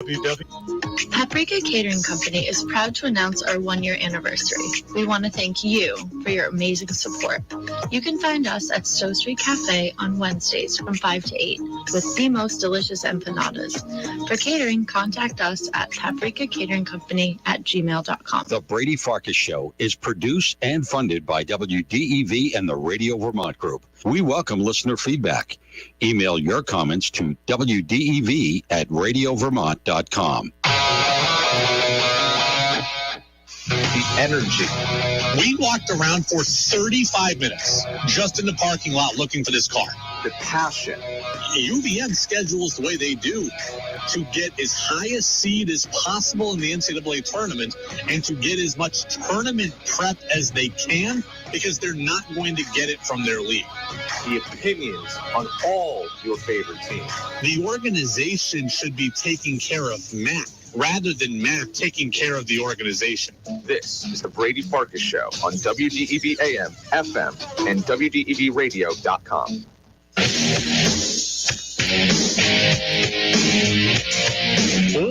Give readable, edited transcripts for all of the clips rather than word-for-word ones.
Paprika Catering Company is proud to announce our 1-year anniversary. We want to thank you for your amazing support. You can find us at Stowe Street Cafe on Wednesdays from 5 to 8 with the most delicious empanadas. For catering, contact us at paprikacateringcompany@gmail.com. The Brady Farkas Show is produced and funded by WDEV and the Radio Vermont Group. We welcome listener feedback. Email your comments to wdev@radiovermont.com. The energy. We walked around for 35 minutes just in the parking lot looking for this car. The passion. UVM schedules the way they do to get as high a seed as possible in the NCAA tournament and to get as much tournament prep as they can because they're not going to get it from their league. The opinions on all your favorite teams. The organization should be taking care of Mac rather than Mac taking care of the organization. This is the Brady Farkas Show on WDEV AM, FM, and WDEVradio.com.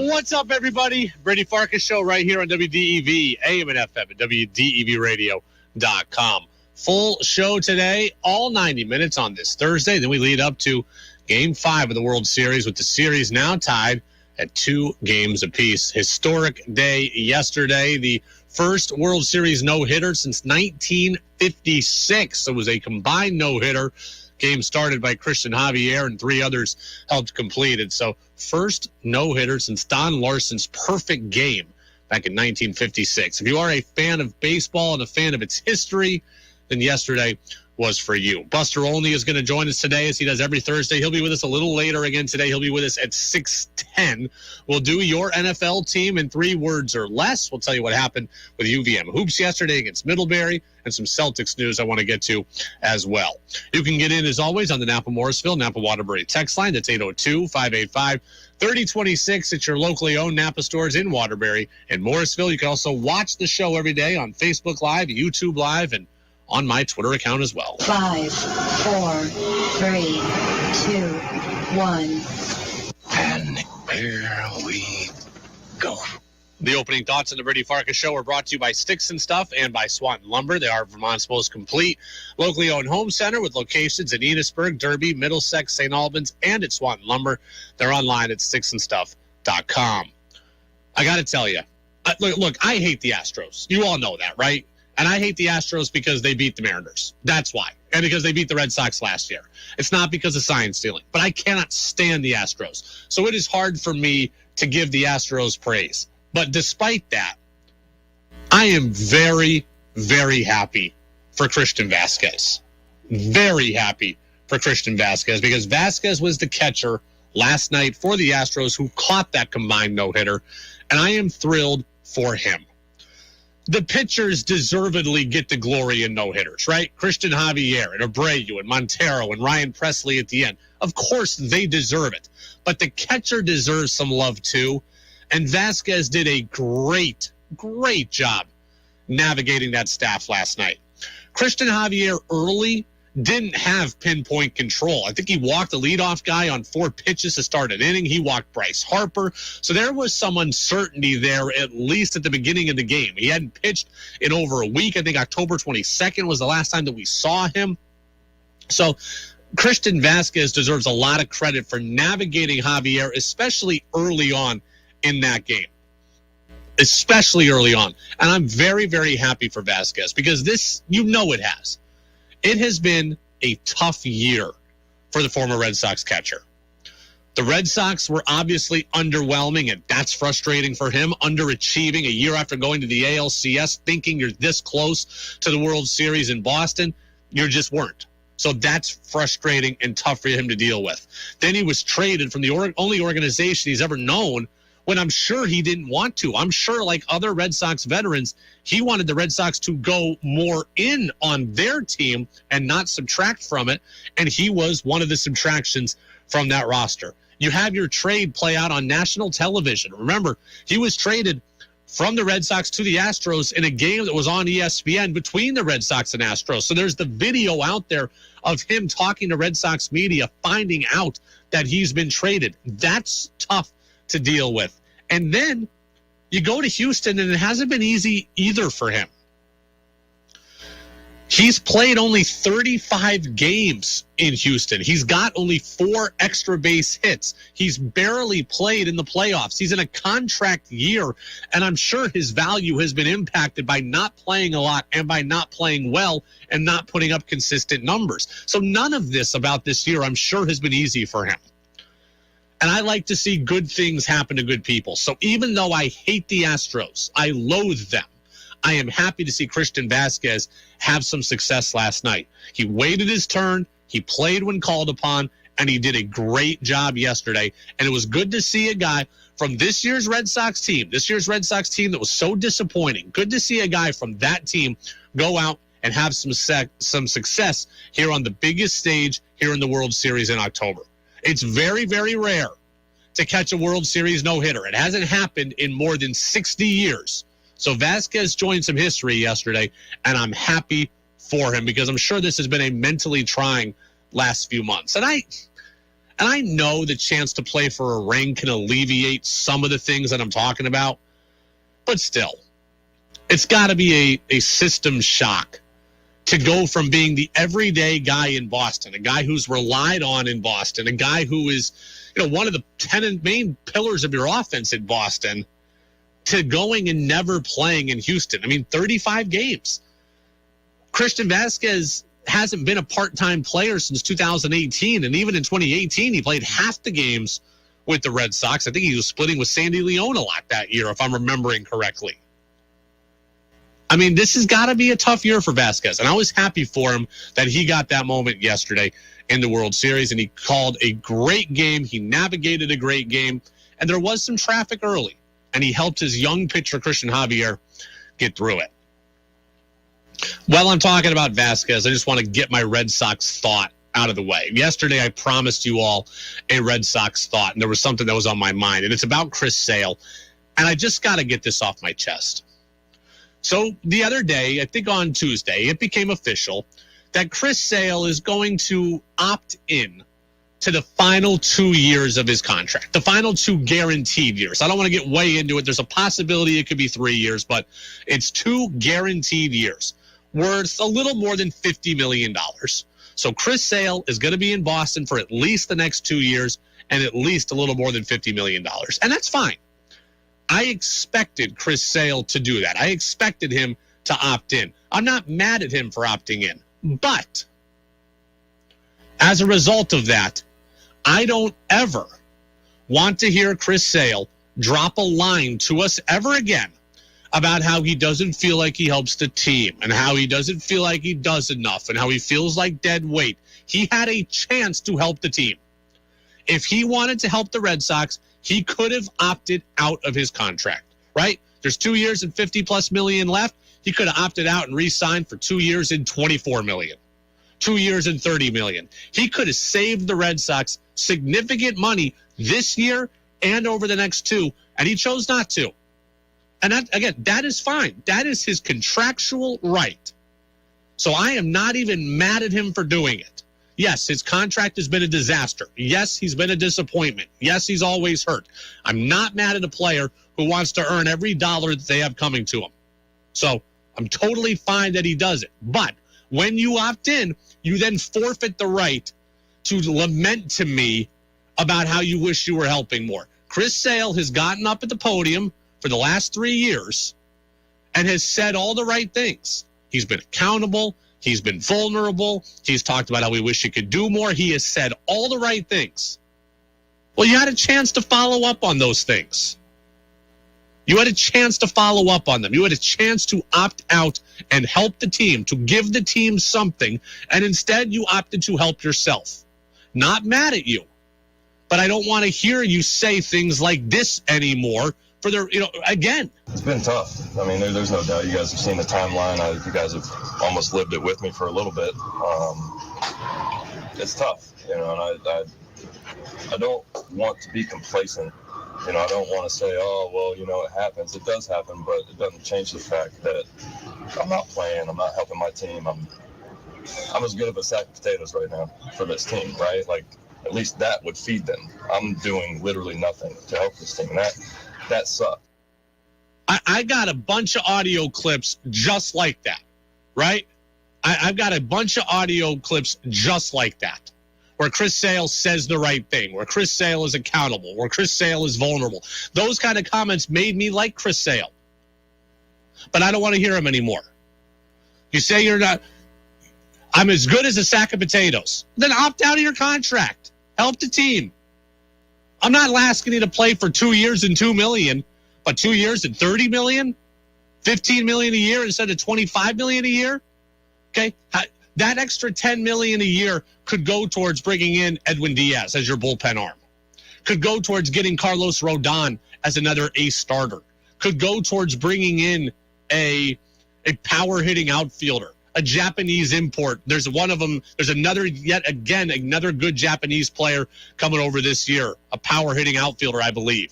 What's up, everybody? Brady Farkas Show right here on WDEV AM and FM and WDEVradio.com. Full show today, all 90 minutes on this Thursday. Then we lead up to Game 5 of the World Series with the series now tied at 2 games apiece. Historic day yesterday. The first World Series no-hitter since 1956. It was a combined no-hitter. Game started by Christian Javier and 3 others helped complete it. So first no-hitter since Don Larson's perfect game back in 1956. If you are a fan of baseball and a fan of its history, then yesterday was for you. Buster Olney is going to join us today as he does every Thursday. He'll be with us a little later again today. He'll be with us at 6:10. We'll do your NFL team in 3 words or less. We'll tell you what happened with UVM Hoops yesterday against Middlebury and some Celtics news I want to get to as well. You can get in, as always, on the Napa-Morrisville, Napa-Waterbury text line. That's 802-585-3026. It's your locally owned Napa stores in Waterbury and Morrisville. You can also watch the show every day on Facebook Live, YouTube Live, and on my Twitter account as well. 5, 4, 3, 2, 1. And here we go. The opening thoughts on the Brady Farkas Show are brought to you by Sticks and Stuff and by Swanton Lumber. They are Vermont's most complete locally owned home center with locations in Enosburg, Derby, Middlesex, St. Albans, and at Swanton Lumber. They're online at sticksandstuff.com. I got to tell you, look, I hate the Astros. You all know that, right? And I hate the Astros because they beat the Mariners. That's why. And because they beat the Red Sox last year. It's not because of sign stealing. But I cannot stand the Astros. So it is hard for me to give the Astros praise. But despite that, I am very, very happy for Christian Vasquez. Very happy for Christian Vasquez because Vasquez was the catcher last night for the Astros who caught that combined no-hitter. And I am thrilled for him. The pitchers deservedly get the glory in no-hitters, right? Christian Javier and Abreu and Montero and Ryan Presley at the end. Of course, they deserve it. But the catcher deserves some love, too. And Vasquez did a great, great job navigating that staff last night. Christian Javier early didn't have pinpoint control. I think he walked the leadoff guy on 4 pitches to start an inning. He walked Bryce Harper. So there was some uncertainty there, at least at the beginning of the game. He hadn't pitched in over a week. I think October 22nd was the last time that we saw him. So Christian Vasquez deserves a lot of credit for navigating Javier, especially early on in that game. Especially early on. And I'm very, very happy for Vasquez because this, you know it has. It has been a tough year for the former Red Sox catcher. The Red Sox were obviously underwhelming, and that's frustrating for him, underachieving a year after going to the ALCS, thinking you're this close to the World Series in Boston. You just weren't. So that's frustrating and tough for him to deal with. Then he was traded from the only organization he's ever known when I'm sure he didn't want to. I'm sure, like other Red Sox veterans, he wanted the Red Sox to go more in on their team and not subtract from it, and he was one of the subtractions from that roster. You have your trade play out on national television. Remember, he was traded from the Red Sox to the Astros in a game that was on ESPN between the Red Sox and Astros. So there's the video out there of him talking to Red Sox media, finding out that he's been traded. That's tough to deal with. And then you go to Houston, and it hasn't been easy either for him. He's played only 35 games in Houston. He's got only 4 extra base hits. He's barely played in the playoffs. He's in a contract year, and I'm sure his value has been impacted by not playing a lot and by not playing well and not putting up consistent numbers. So none of this about this year, I'm sure, has been easy for him. And I like to see good things happen to good people. So even though I hate the Astros, I loathe them, I am happy to see Christian Vasquez have some success last night. He waited his turn, he played when called upon, and he did a great job yesterday. And it was good to see a guy from this year's Red Sox team that was so disappointing. Good to see a guy from that team go out and have some success here on the biggest stage here in the World Series in October. It's very, very rare to catch a World Series no-hitter. It hasn't happened in more than 60 years. So Vasquez joined some history yesterday, and I'm happy for him because I'm sure this has been a mentally trying last few months. And I know the chance to play for a ring can alleviate some of the things that I'm talking about, but still, it's got to be a system shock to go from being the everyday guy in Boston, a guy who's relied on in Boston, a guy who is, one of the 10 main pillars of your offense in Boston, to going and never playing in Houston. 35 games. Christian Vasquez hasn't been a part-time player since 2018, and even in 2018, he played half the games with the Red Sox. I think he was splitting with Sandy Leon a lot that year, if I'm remembering correctly. This has got to be a tough year for Vasquez, and I was happy for him that he got that moment yesterday in the World Series, and he called a great game. He navigated a great game, and there was some traffic early, and he helped his young pitcher, Christian Javier, get through it. While I'm talking about Vasquez, I just want to get my Red Sox thought out of the way. Yesterday, I promised you all a Red Sox thought, and there was something that was on my mind, and it's about Chris Sale, and I just got to get this off my chest. So the other day, I think on Tuesday, it became official that Chris Sale is going to opt in to the final 2 years of his contract, the final 2 guaranteed years. I don't want to get way into it. There's a possibility it could be 3 years, but it's 2 guaranteed years worth a little more than $50 million. So Chris Sale is going to be in Boston for at least the next 2 years and at least a little more than $50 million. And that's fine. I expected Chris Sale to do that. I expected him to opt in. I'm not mad at him for opting in. But as a result of that, I don't ever want to hear Chris Sale drop a line to us ever again about how he doesn't feel like he helps the team and how he doesn't feel like he does enough and how he feels like dead weight. He had a chance to help the team. If he wanted to help the Red Sox, he could have opted out of his contract, right? There's 2 years and $50+ million left. He could have opted out and re-signed for 2 years and $24 million, 2 years and $30 million. He could have saved the Red Sox significant money this year and over the next 2, and he chose not to. And that, again, that is fine. That is his contractual right. So I am not even mad at him for doing it. Yes, his contract has been a disaster. Yes, he's been a disappointment. Yes, he's always hurt. I'm not mad at a player who wants to earn every dollar that they have coming to him. So I'm totally fine that he does it. But when you opt in, you then forfeit the right to lament to me about how you wish you were helping more. Chris Sale has gotten up at the podium for the last 3 years and has said all the right things. He's been accountable. He's been vulnerable. He's talked about how we wish he could do more. He has said all the right things. Well, you had a chance to follow up on those things. You had a chance to follow up on them. You had a chance to opt out and help the team, to give the team something, and instead you opted to help yourself. Not mad at you, but I don't want to hear you say things like this anymore. For their, again. It's been tough. There's no doubt. You guys have seen the timeline. You guys have almost lived it with me for a little bit. It's tough, and I don't want to be complacent. I don't want to say, oh, well, it happens. It does happen, but it doesn't change the fact that I'm not playing. I'm not helping my team. I'm as good of a sack of potatoes right now for this team, right? At least that would feed them. I'm doing literally nothing to help this team. And that sucks. I got a bunch of audio clips just like that, right? I've got a bunch of audio clips just like that, where Chris Sale says the right thing, where Chris Sale is accountable, where Chris Sale is vulnerable. Those kind of comments made me like Chris Sale. But I don't want to hear him anymore. You say you're not, I'm as good as a sack of potatoes. Then opt out of your contract. Help the team. I'm not asking you to play for 2 years and $2 million, but 2 years and $30 million, $15 million a year instead of $25 million a year. Okay, that extra $10 million a year could go towards bringing in Edwin Diaz as your bullpen arm. Could go towards getting Carlos Rodon as another ace starter. Could go towards bringing in a power hitting outfielder, a Japanese import. There's one of them. There's another good Japanese player coming over this year, a power hitting outfielder, I believe.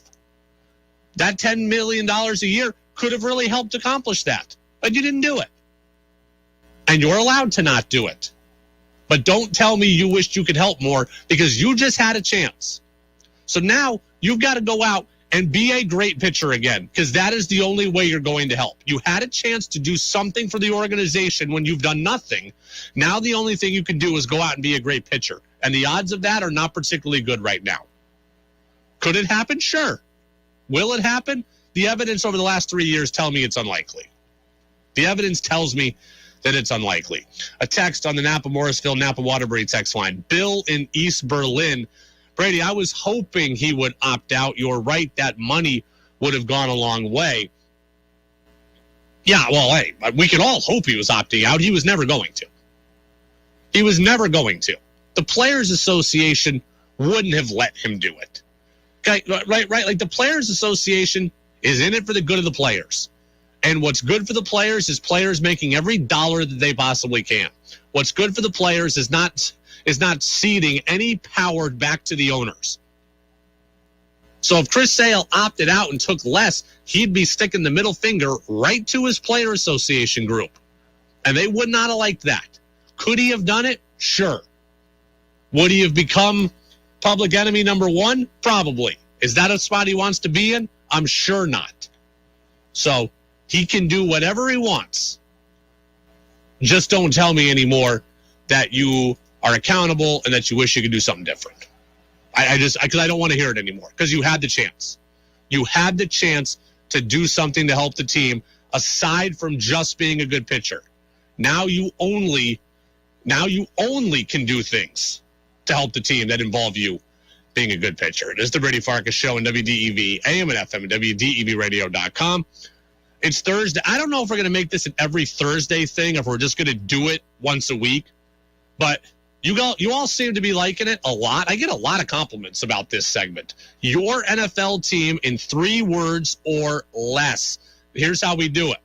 That $10 million a year could have really helped accomplish that, but you didn't do it. And you're allowed to not do it. But don't tell me you wished you could help more, because you just had a chance. So now you've got to go out and be a great pitcher again, because that is the only way you're going to help. You had a chance to do something for the organization when you've done nothing. Now the only thing you can do is go out and be a great pitcher. And the odds of that are not particularly good right now. Could it happen? Sure. Will it happen? The evidence over the last 3 years tell me it's unlikely. The evidence tells me that it's unlikely. A text on the Napa-Morrisville, Napa-Waterbury text line. Bill in East Berlin. Brady, I was hoping he would opt out. You're right, that money would have gone a long way. Yeah, well, hey, we can all hope he was opting out. He was never going to. He was never going to. The Players Association wouldn't have let him do it. Okay, right. Like, the Players Association is in it for the good of the players. And what's good for the players is players making every dollar that they possibly can. What's good for the players is not ceding any power back to the owners. So if Chris Sale opted out and took less, he'd be sticking the middle finger right to his player association group. And they would not have liked that. Could he have done it? Sure. Would he have become public enemy number one? Probably. Is that a spot he wants to be in? I'm sure not. So he can do whatever he wants. Just don't tell me anymore that you are accountable and that you wish you could do something different. Because I don't want to hear it anymore, because you had the chance. You had the chance to do something to help the team aside from just being a good pitcher. Now you only can do things to help the team that involve you being a good pitcher. It is the Brady Farkas Show on WDEV, AM and FM, and WDEVradio.com. It's Thursday. I don't know if we're going to make this an every Thursday thing, if we're just going to do it once a week. But you all seem to be liking it a lot. I get a lot of compliments about this segment. Your NFL team in 3 words or less. Here's how we do it.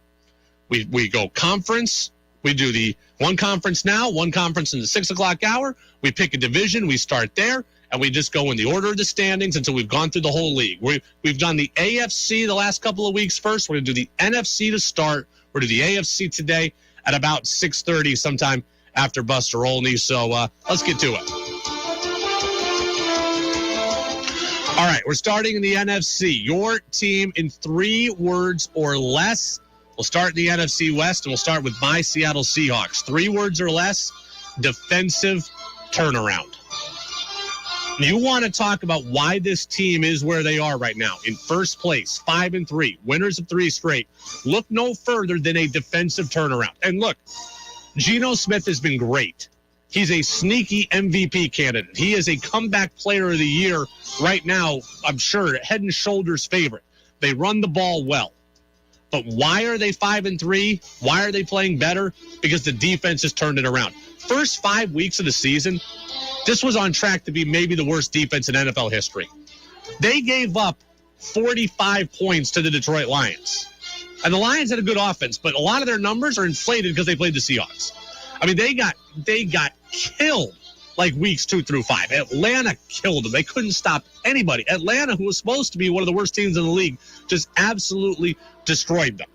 We go conference. We do the one conference now, one conference in the 6 o'clock hour. We pick a division. We start there. And we just go in the order of the standings until we've gone through the whole league. We've done the AFC the last couple of weeks first. We're going to do the NFC to start. We're going to do the AFC today at about 6:30 sometime after Buster Olney. So let's get to it. All right, we're starting in the NFC. Your team in 3 words or less. We'll start in the NFC West, and we'll start with my Seattle Seahawks. 3 words or less, defensive turnaround. You want to talk about why this team is where they are right now, in first place, 5-3, winners of 3 straight. Look no further than a defensive turnaround. And look, Geno Smith has been great. He's a sneaky MVP candidate. He is a comeback player of the year right now, I'm sure, head and shoulders favorite. They run the ball well. But why are they 5-3? Why are they playing better? Because the defense has turned it around. First 5 weeks of the season, this was on track to be maybe the worst defense in NFL history. They gave up 45 points to the Detroit Lions. And the Lions had a good offense, but a lot of their numbers are inflated because they played the Seahawks. I mean, they got killed like weeks 2 through 5. Atlanta killed them. They couldn't stop anybody. Atlanta, who was supposed to be one of the worst teams in the league, just absolutely destroyed them.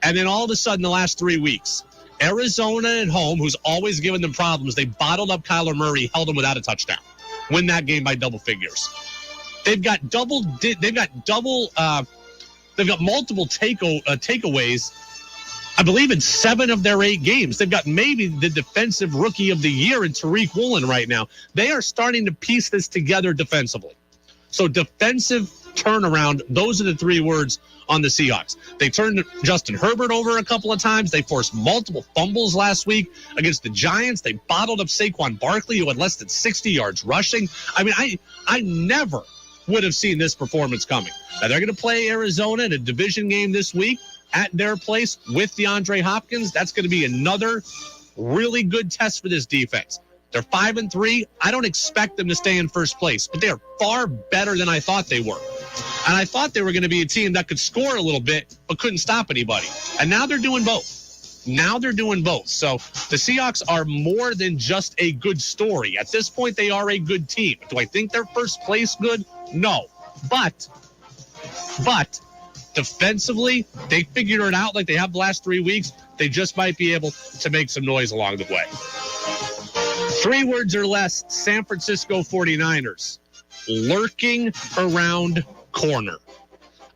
And then all of a sudden, the last 3 weeks, Arizona at home, who's always given them problems, they bottled up Kyler Murray, held him without a touchdown. win that game by double figures. They've got multiple takeaways. I believe in 7 of their 8 games. They've got maybe the defensive rookie of the year in Tariq Woolen right now. They are starting to piece this together defensively. So defensive turnaround, those are the 3 words on the Seahawks. They turned Justin Herbert over a couple of times. They forced multiple fumbles last week against the Giants. They bottled up Saquon Barkley, who had less than 60 yards rushing. I mean, I never would have seen this performance coming. Now, they're going to play Arizona in a division game this week at their place with DeAndre Hopkins. That's going to be another really good test for this defense. They're 5-3. I don't expect them to stay in first place, but they are far better than I thought they were. And I thought they were going to be a team that could score a little bit, but couldn't stop anybody. And now they're doing both. So the Seahawks are more than just a good story. At this point, they are a good team. Do I think they're first place good? No. But defensively, they figured it out like they have the last 3 weeks. They just might be able to make some noise along the way. 3 words or less, San Francisco 49ers. Lurking around corner.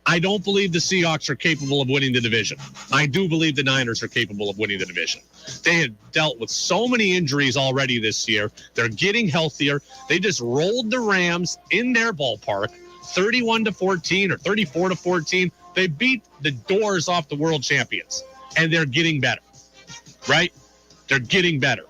I don't believe the Seahawks are capable of winning the division. I do believe the Niners are capable of winning the division. They had dealt with so many injuries already this year. They're getting healthier. They just rolled the Rams in their ballpark, 31-14 or 34-14. They beat the doors off the world champions, and they're getting better, right? They're getting better.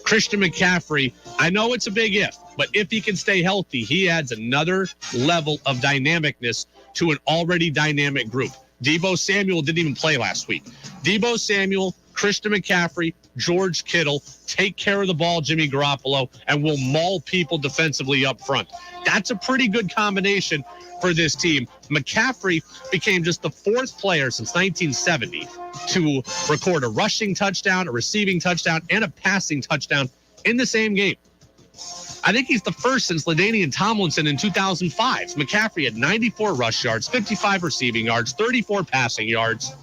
Christian McCaffrey, I know it's a big if, but if he can stay healthy, he adds another level of dynamicness to an already dynamic group. Deebo Samuel didn't even play last week. Deebo Samuel, Christian McCaffrey, George Kittle, take care of the ball, Jimmy Garoppolo, and will maul people defensively up front. That's a pretty good combination for this team. McCaffrey became just the 4th player since 1970 to record a rushing touchdown, a receiving touchdown, and a passing touchdown in the same game. I think he's the first since LaDainian Tomlinson in 2005. McCaffrey had 94 rush yards, 55 receiving yards, 34 passing yards.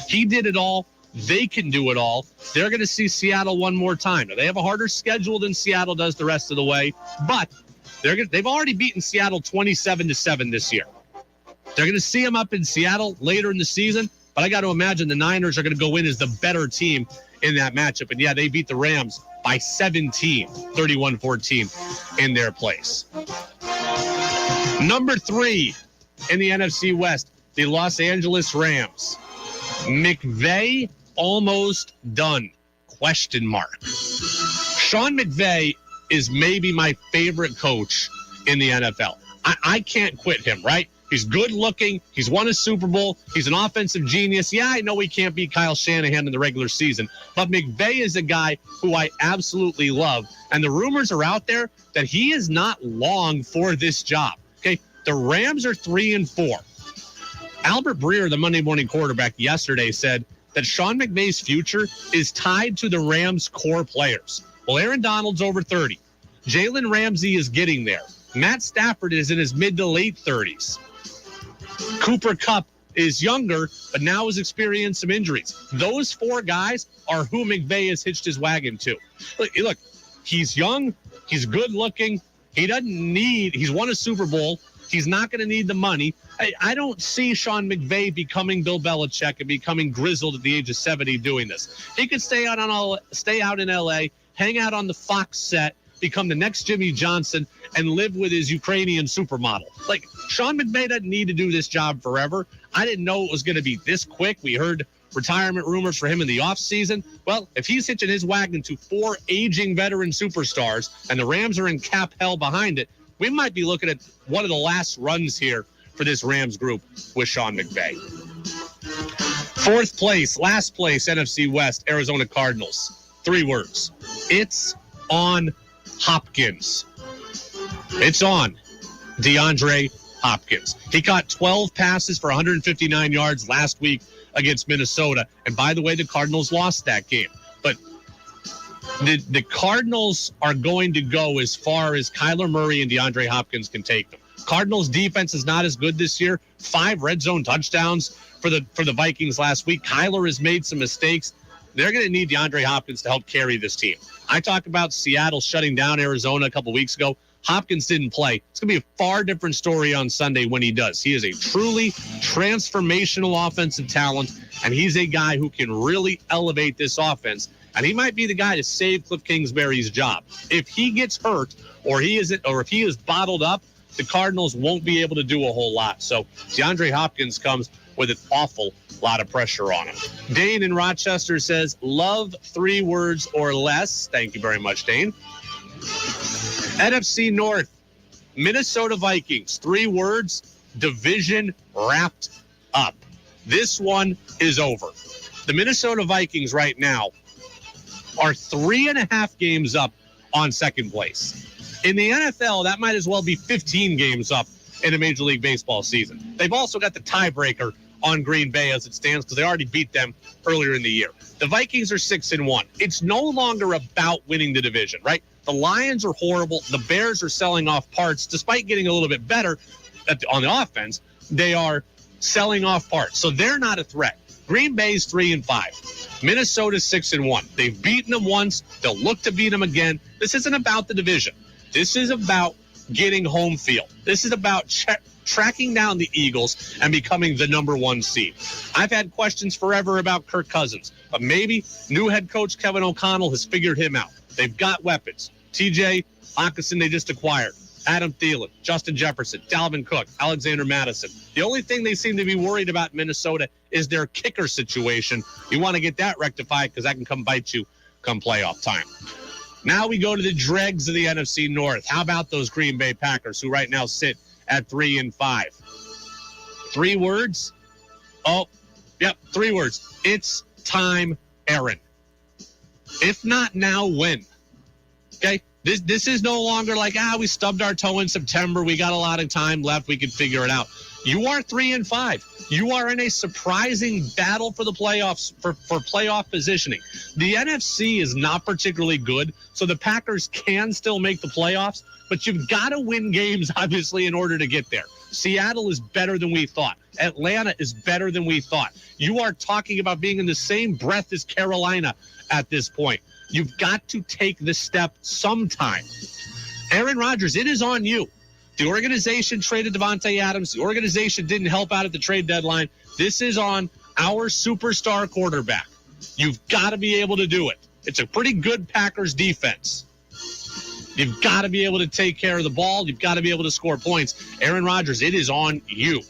He did it all. They can do it all. They're going to see Seattle one more time. Now, they have a harder schedule than Seattle does the rest of the way, but they've already beaten Seattle 27-7 this year. They're going to see them up in Seattle later in the season, but I got to imagine the Niners are going to go in as the better team in that matchup. And yeah, they beat the Rams by 17, 31-14 in their place. Number 3 in the NFC West, the Los Angeles Rams. McVay almost done? Question mark. Sean McVay is maybe my favorite coach in the NFL. I can't quit him, right? He's good looking. He's won a Super Bowl. He's an offensive genius. Yeah, I know he can't beat Kyle Shanahan in the regular season, but McVay is a guy who I absolutely love. And the rumors are out there that he is not long for this job. Okay, the Rams are 3-4. Albert Breer, the Monday morning quarterback, yesterday said that Sean McVay's future is tied to the Rams' core players. Well, Aaron Donald's over 30. Jalen Ramsey is getting there. Matt Stafford is in his mid to late 30s. Cooper Kupp is younger, but now has experienced some injuries. Those 4 guys are who McVay has hitched his wagon to. Look, he's young. He's good looking. He's won a Super Bowl. He's not going to need the money. I don't see Sean McVay becoming Bill Belichick and becoming grizzled at the age of 70 doing this. He could stay out in L.A., hang out on the Fox set, become the next Jimmy Johnson, and live with his Ukrainian supermodel. Like, Sean McVay doesn't need to do this job forever. I didn't know it was going to be this quick. We heard retirement rumors for him in the offseason. Well, if he's hitching his wagon to 4 aging veteran superstars and the Rams are in cap hell behind it, we might be looking at one of the last runs here for this Rams group with Sean McVay. 4th place, last place, NFC West, Arizona Cardinals. 3 words. It's on Hopkins. It's on DeAndre Hopkins. He caught 12 passes for 159 yards last week against Minnesota. And by the way, the Cardinals lost that game. But the Cardinals are going to go as far as Kyler Murray and DeAndre Hopkins can take them. Cardinals defense is not as good this year. 5 red zone touchdowns for the Vikings last week. Kyler has made some mistakes. They're going to need DeAndre Hopkins to help carry this team. I talked about Seattle shutting down Arizona a couple weeks ago. Hopkins didn't play. It's going to be a far different story on Sunday when he does. He is a truly transformational offensive talent, and he's a guy who can really elevate this offense. And he might be the guy to save Cliff Kingsbury's job. If he gets hurt or if he is bottled up, the Cardinals won't be able to do a whole lot. So DeAndre Hopkins comes with an awful lot of pressure on him. Dane in Rochester says, love 3 words or less. Thank you very much, Dane. NFC North, Minnesota Vikings, 3 words, division wrapped up. This one is over. The Minnesota Vikings right now are 3.5 games up on second place. In the NFL, that might as well be 15 games up in a Major League Baseball season. They've also got the tiebreaker on Green Bay as it stands because they already beat them earlier in the year. The Vikings are 6-1. It's no longer about winning the division, right? The Lions are horrible. The Bears are selling off parts. Despite getting a little bit better on the offense, they are selling off parts. So they're not a threat. Green Bay's 3-5. Minnesota's 6-1. They've beaten them once. They'll look to beat them again. This isn't about the division. This is about getting home field. This is about tracking down the Eagles and becoming the number 1 seed. I've had questions forever about Kirk Cousins, but maybe new head coach Kevin O'Connell has figured him out. They've got weapons. TJ Hawkinson they just acquired. Adam Thielen, Justin Jefferson, Dalvin Cook, Alexander Madison. The only thing they seem to be worried about in Minnesota is their kicker situation. You want to get that rectified because that can come bite you come playoff time. Now we go to the dregs of the NFC North. How about those Green Bay Packers who right now sit at 3-5? 3 words? Oh, yep, 3 words. It's time, Aaron. If not now, when? Okay? This is no longer like, we stubbed our toe in September. We got a lot of time left. We can figure it out. You are 3-5. You are in a surprising battle for the playoffs, for playoff positioning. The NFC is not particularly good, so the Packers can still make the playoffs, but you've got to win games, obviously, in order to get there. Seattle is better than we thought. Atlanta is better than we thought. You are talking about being in the same breath as Carolina at this point. You've got to take the step sometime. Aaron Rodgers, it is on you. The organization traded Devontae Adams. The organization didn't help out at the trade deadline. This is on our superstar quarterback. You've got to be able to do it. It's a pretty good Packers defense. You've got to be able to take care of the ball. You've got to be able to score points. Aaron Rodgers, it is on you.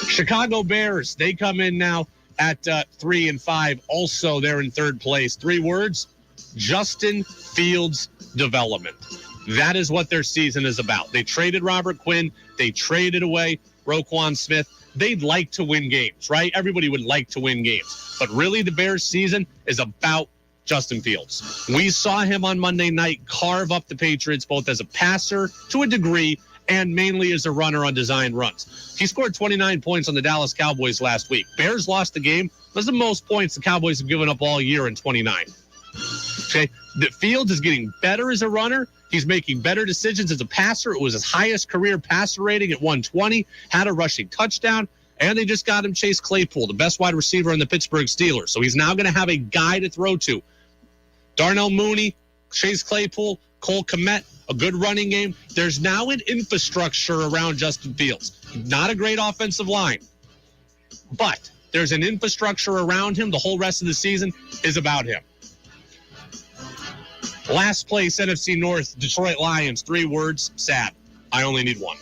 Chicago Bears, they come in now at 3-5. Also, they're in 3rd place. 3 words, Justin Fields development. That is what their season is about. They traded Robert Quinn. They traded away Roquan Smith. They'd like to win games, right? Everybody would like to win games. But really, the Bears' season is about Justin Fields. We saw him on Monday night carve up the Patriots, both as a passer to a degree and mainly as a runner on designed runs. He scored 29 points on the Dallas Cowboys last week. Bears lost the game. That's the most points the Cowboys have given up all year in 29. Okay, the Fields is getting better as a runner. He's making better decisions as a passer. It was his highest career passer rating at 120, had a rushing touchdown, and they just got him Chase Claypool, the best wide receiver in the Pittsburgh Steelers. So he's now going to have a guy to throw to. Darnell Mooney, Chase Claypool, Cole Kmet, a good running game. There's now an infrastructure around Justin Fields. Not a great offensive line, but there's an infrastructure around him. The whole rest of the season is about him. Last place, NFC North, Detroit Lions. 3 words, sad. I only need 1.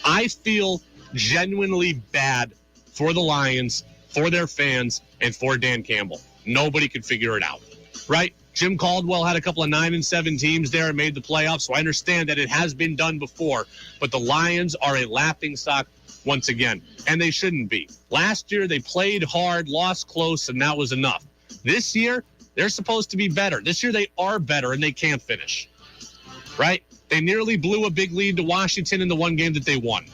I feel genuinely bad for the Lions, for their fans, and for Dan Campbell. Nobody could figure it out, right? Jim Caldwell had a couple of 9-7 teams there and made the playoffs, so I understand that it has been done before, but the Lions are a laughingstock once again, and they shouldn't be. Last year, they played hard, lost close, and that was enough. This year, they're supposed to be better. This year, they are better, and they can't finish, right? They nearly blew a big lead to Washington in the one game that they won.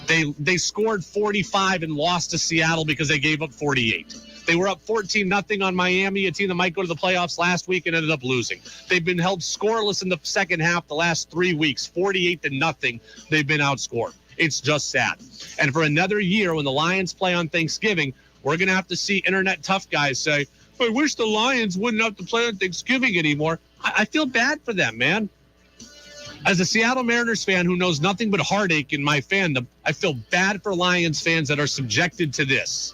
They scored 45 and lost to Seattle because they gave up 48. They were up 14-0 on Miami, a team that might go to the playoffs last week and ended up losing. They've been held scoreless in the second half the last 3 weeks, 48-0. They've been outscored. It's just sad. And for another year, when the Lions play on Thanksgiving, we're going to have to see internet tough guys say, I wish the Lions wouldn't have to play on Thanksgiving anymore. I feel bad for them, man. As a Seattle Mariners fan who knows nothing but heartache in my fandom, I feel bad for Lions fans that are subjected to this.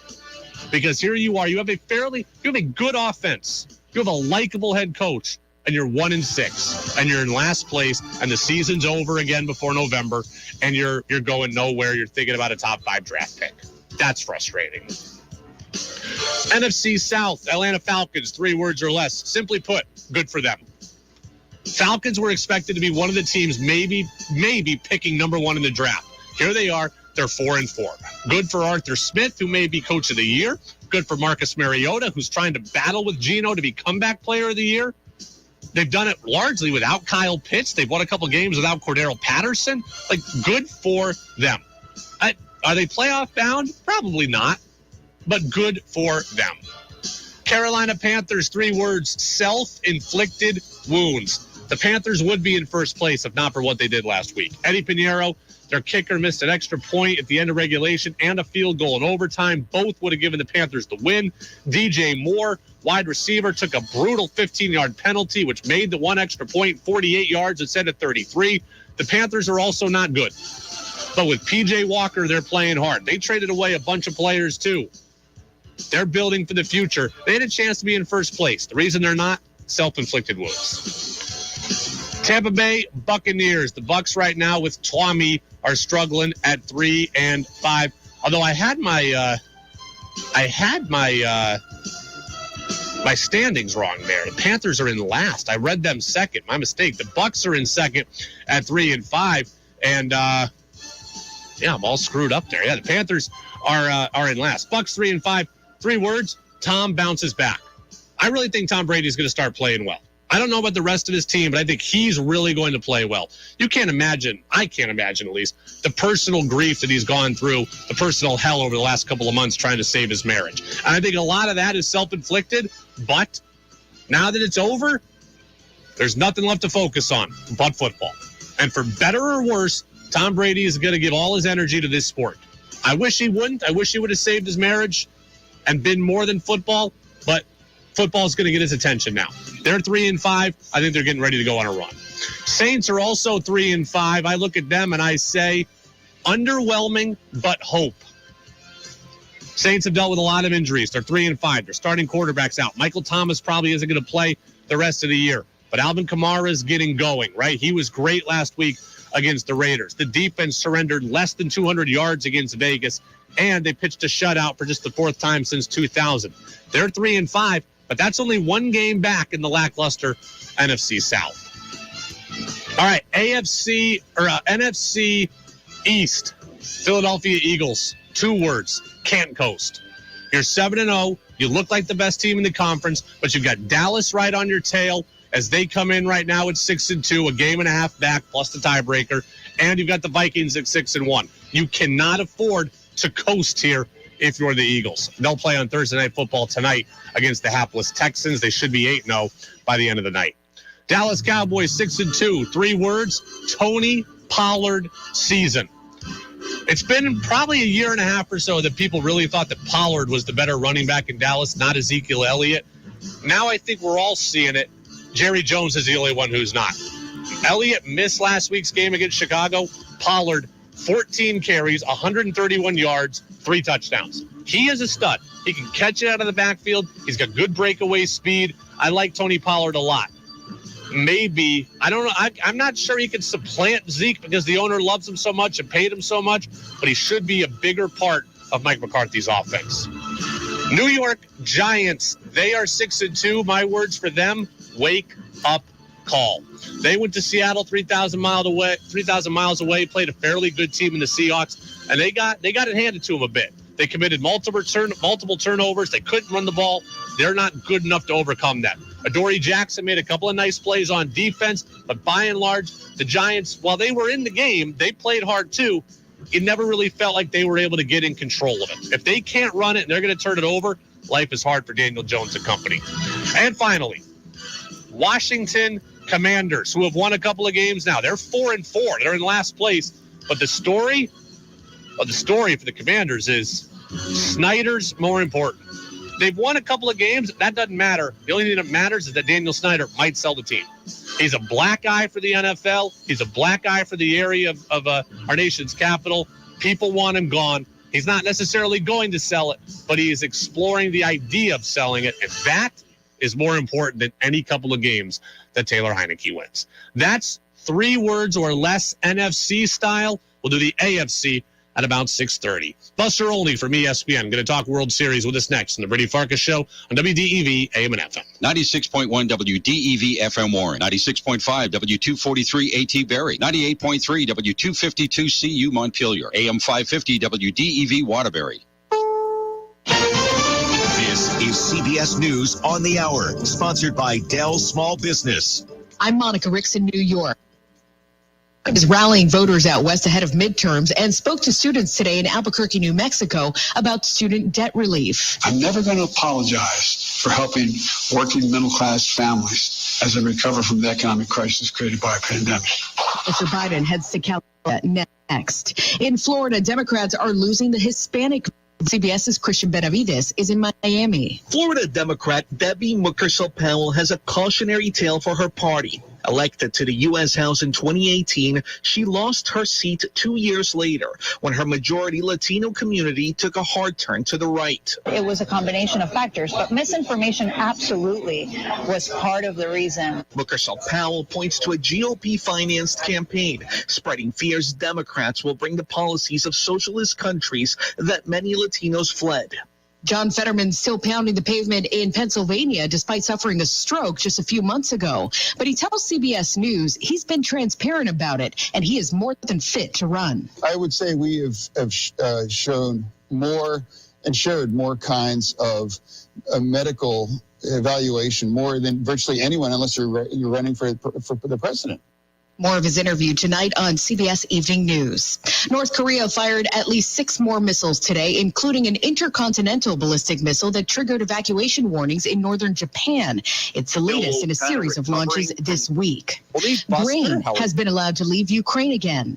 Because here you are, you have a good offense. You have a likable head coach, and you're 1-6, and you're in last place, and the season's over again before November, and you're going nowhere. You're thinking about a top 5 draft pick. That's frustrating. NFC South, Atlanta Falcons, 3 words or less. Simply put, good for them. Falcons were expected to be one of the teams maybe picking number 1 in the draft. Here they are. They're 4-4. Good for Arthur Smith, who may be coach of the year. Good for Marcus Mariota, who's trying to battle with Geno to be comeback player of the year. They've done it largely without Kyle Pitts. They've won a couple games without Cordero Patterson. Good for them. Are they playoff bound? Probably not, but good for them. Carolina Panthers, 3 words, self-inflicted wounds. The Panthers would be in first place if not for what they did last week. Eddie Pinheiro, their kicker, missed an extra point at the end of regulation and a field goal in overtime. Both would have given the Panthers the win. DJ Moore, wide receiver, took a brutal 15-yard penalty, which made the 1 extra point 48 yards instead of 33. The Panthers are also not good. But with P.J. Walker, they're playing hard. They traded away a bunch of players, too. They're building for the future. They had a chance to be in first place. The reason they're not, self-inflicted wounds. Tampa Bay Buccaneers. The Bucs right now with Tommy are struggling at 3-5. Although I had my standings wrong there. The Panthers are in last. I read them second. My mistake. The Bucs are in second at 3-5, and I'm all screwed up there. Yeah, the Panthers are in last. Bucs 3-5. 3 words. Tom bounces back. I really think Tom Brady is going to start playing well. I don't know about the rest of his team, but I think he's really going to play well. I can't imagine at least, the personal grief that he's gone through, the personal hell over the last couple of months trying to save his marriage. And I think a lot of that is self-inflicted, but now that it's over, there's nothing left to focus on but football. And for better or worse, Tom Brady is going to give all his energy to this sport. I wish he wouldn't. I wish he would have saved his marriage and been more than football, but football is going to get his attention now. They're 3-5. I think they're getting ready to go on a run. Saints are also 3-5. I look at them and I say, underwhelming, but hope. Saints have dealt with a lot of injuries. They're 3-5. Their starting quarterback's out. Michael Thomas probably isn't going to play the rest of the year. But Alvin Kamara is getting going, right? He was great last week against the Raiders. The defense surrendered less than 200 yards against Vegas, and they pitched a shutout for just the 4th time since 2000. They're 3-5. But that's only 1 game back in the lackluster NFC South. All right, NFC East. Philadelphia Eagles. 2 words. Can't coast. You're 7-0. You look like the best team in the conference, but you've got Dallas right on your tail as they come in right now at 6-2, a game and a half back plus the tiebreaker, and you've got the Vikings at 6-1. You cannot afford to coast here if you're the Eagles. They'll play on Thursday Night Football tonight against the hapless Texans. They should be 8-0 by the end of the night. Dallas Cowboys 6-2. 3 words, Tony Pollard season. It's been probably a year and a half or so that people really thought that Pollard was the better running back in Dallas, not Ezekiel Elliott. Now I think we're all seeing it. Jerry Jones is the only one who's not. Elliott missed last week's game against Chicago. Pollard, 14 carries, 131 yards, 3 touchdowns. He is a stud. He can catch it out of the backfield. He's got good breakaway speed. I like Tony Pollard a lot. Maybe, I don't know, I'm not sure he could supplant Zeke because the owner loves him so much and paid him so much, but he should be a bigger part of Mike McCarthy's offense. New York Giants, they are 6-2. My words for them, wake up call. They went to Seattle 3,000 miles away, played a fairly good team in the Seahawks, and they got it handed to them a bit. They committed multiple turnovers. They couldn't run the ball. They're not good enough to overcome that. Adoree Jackson made a couple of nice plays on defense, but by and large, the Giants, while they were in the game, they played hard too. It never really felt like they were able to get in control of it. If they can't run it and they're going to turn it over, life is hard for Daniel Jones and company. And finally, Washington Commanders, who have won a couple of games now. They're 4-4. They're in last place. But the story for the Commanders is Snyder's more important. They've won a couple of games. That doesn't matter. The only thing that matters is that Daniel Snyder might sell the team. He's a black guy for the NFL. He's a black guy for the area of our nation's capital. People want him gone. He's not necessarily going to sell it, but he is exploring the idea of selling it, and that is more important than any couple of games that Taylor Heineke wins. That's 3 words or less NFC style. We'll do the AFC at about 6:30. Buster Olney from ESPN going to talk World Series with us next on the Brady Farkas Show on WDEV AM and FM. 96.1 WDEV FM Warren, 96.5 W243 AT Barrie, 98.3 W252 CU Montpelier, AM 550 WDEV Waterbury. This is CBS News on the Hour, sponsored by Dell Small Business. I'm Monica Ricks in New York. Is rallying voters out west ahead of midterms and spoke to students today in Albuquerque, New Mexico about student debt relief. I'm never going to apologize for helping working middle-class families as they recover from the economic crisis created by a pandemic. Mr. Biden heads to California next. In Florida, Democrats are losing the Hispanic. CBS's Christian Benavides is in Miami. Florida Democrat Debbie Mukersel-Powell has a cautionary tale for her party. Elected to the U.S. House in 2018, she lost her seat 2 years later when her majority Latino community took a hard turn to the right. It was a combination of factors, but misinformation absolutely was part of the reason. Mukersel-Powell points to a GOP-financed campaign, spreading fears Democrats will bring the policies of socialist countries that many Latinos fled. John Fetterman still pounding the pavement in Pennsylvania despite suffering a stroke just a few months ago. But he tells CBS News he's been transparent about it and he is more than fit to run. I would say we have shown more and showed more kinds of medical evaluation, more than virtually anyone, unless you're running for the president. More of his interview tonight on CBS Evening News. North Korea fired at least 6 more missiles today, including an intercontinental ballistic missile that triggered evacuation warnings in northern Japan. It's the latest in a series of launches this week. Grain has been allowed to leave Ukraine again.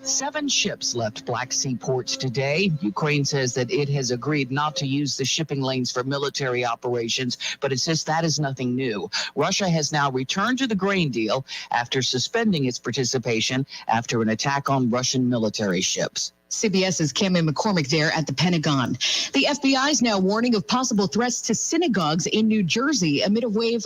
7 ships left Black Sea ports today. Ukraine says that it has agreed not to use the shipping lanes for military operations, but it says that is nothing new. Russia has now returned to the grain deal after suspending its participation after an attack on Russian military ships. CBS's Cameron McCormick there at the Pentagon. The FBI is now warning of possible threats to synagogues in New Jersey amid a wave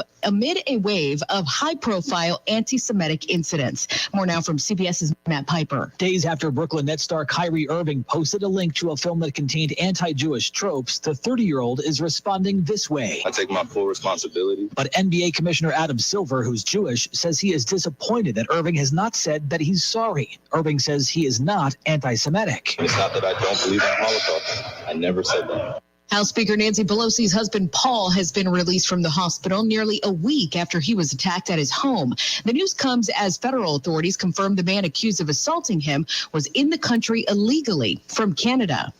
of high-profile anti-Semitic incidents. More now from CBS's Matt Piper. Days after Brooklyn Nets star Kyrie Irving posted a link to a film that contained anti-Jewish tropes, the 30-year-old is responding this way. I take my full responsibility. But NBA Commissioner Adam Silver, who's Jewish, says he is disappointed that Irving has not said that he's sorry. Irving says he is not anti-Semitic. It's not that I don't believe in the Holocaust. I never said that. House Speaker Nancy Pelosi's husband, Paul, has been released from the hospital nearly a week after he was attacked at his home. The news comes as federal authorities confirmed the man accused of assaulting him was in the country illegally from Canada.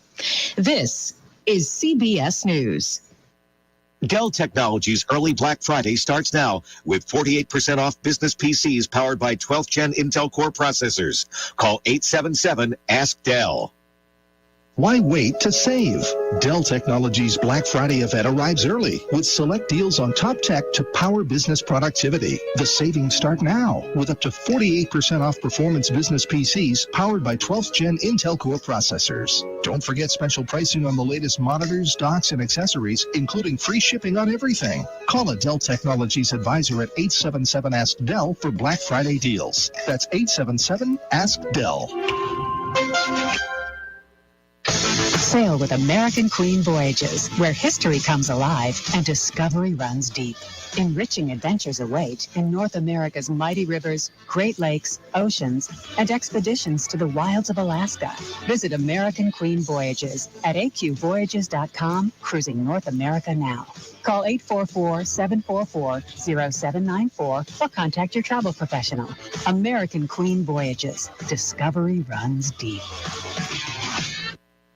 This is CBS News. Dell Technologies Early Black Friday starts now with 48% off business PCs powered by 12th Gen Intel Core processors. Call 877-ASK-DELL. Why wait to save? Dell Technologies Black Friday event arrives early with select deals on top tech to power business productivity. The savings start now with up to 48% off performance business PCs powered by 12th Gen Intel Core processors. Don't forget special pricing on the latest monitors, docks, and accessories, including free shipping on everything. Call a Dell Technologies advisor at 877-ASK-DELL for Black Friday deals. That's 877-ASK-DELL. Sail with American Queen Voyages, where history comes alive and discovery runs deep. Enriching adventures await in North America's mighty rivers, Great Lakes, oceans, and expeditions to the wilds of Alaska. Visit American Queen Voyages at aqvoyages.com, cruising North America now. Call 844-744-0794 or contact your travel professional. American Queen Voyages. Discovery runs deep.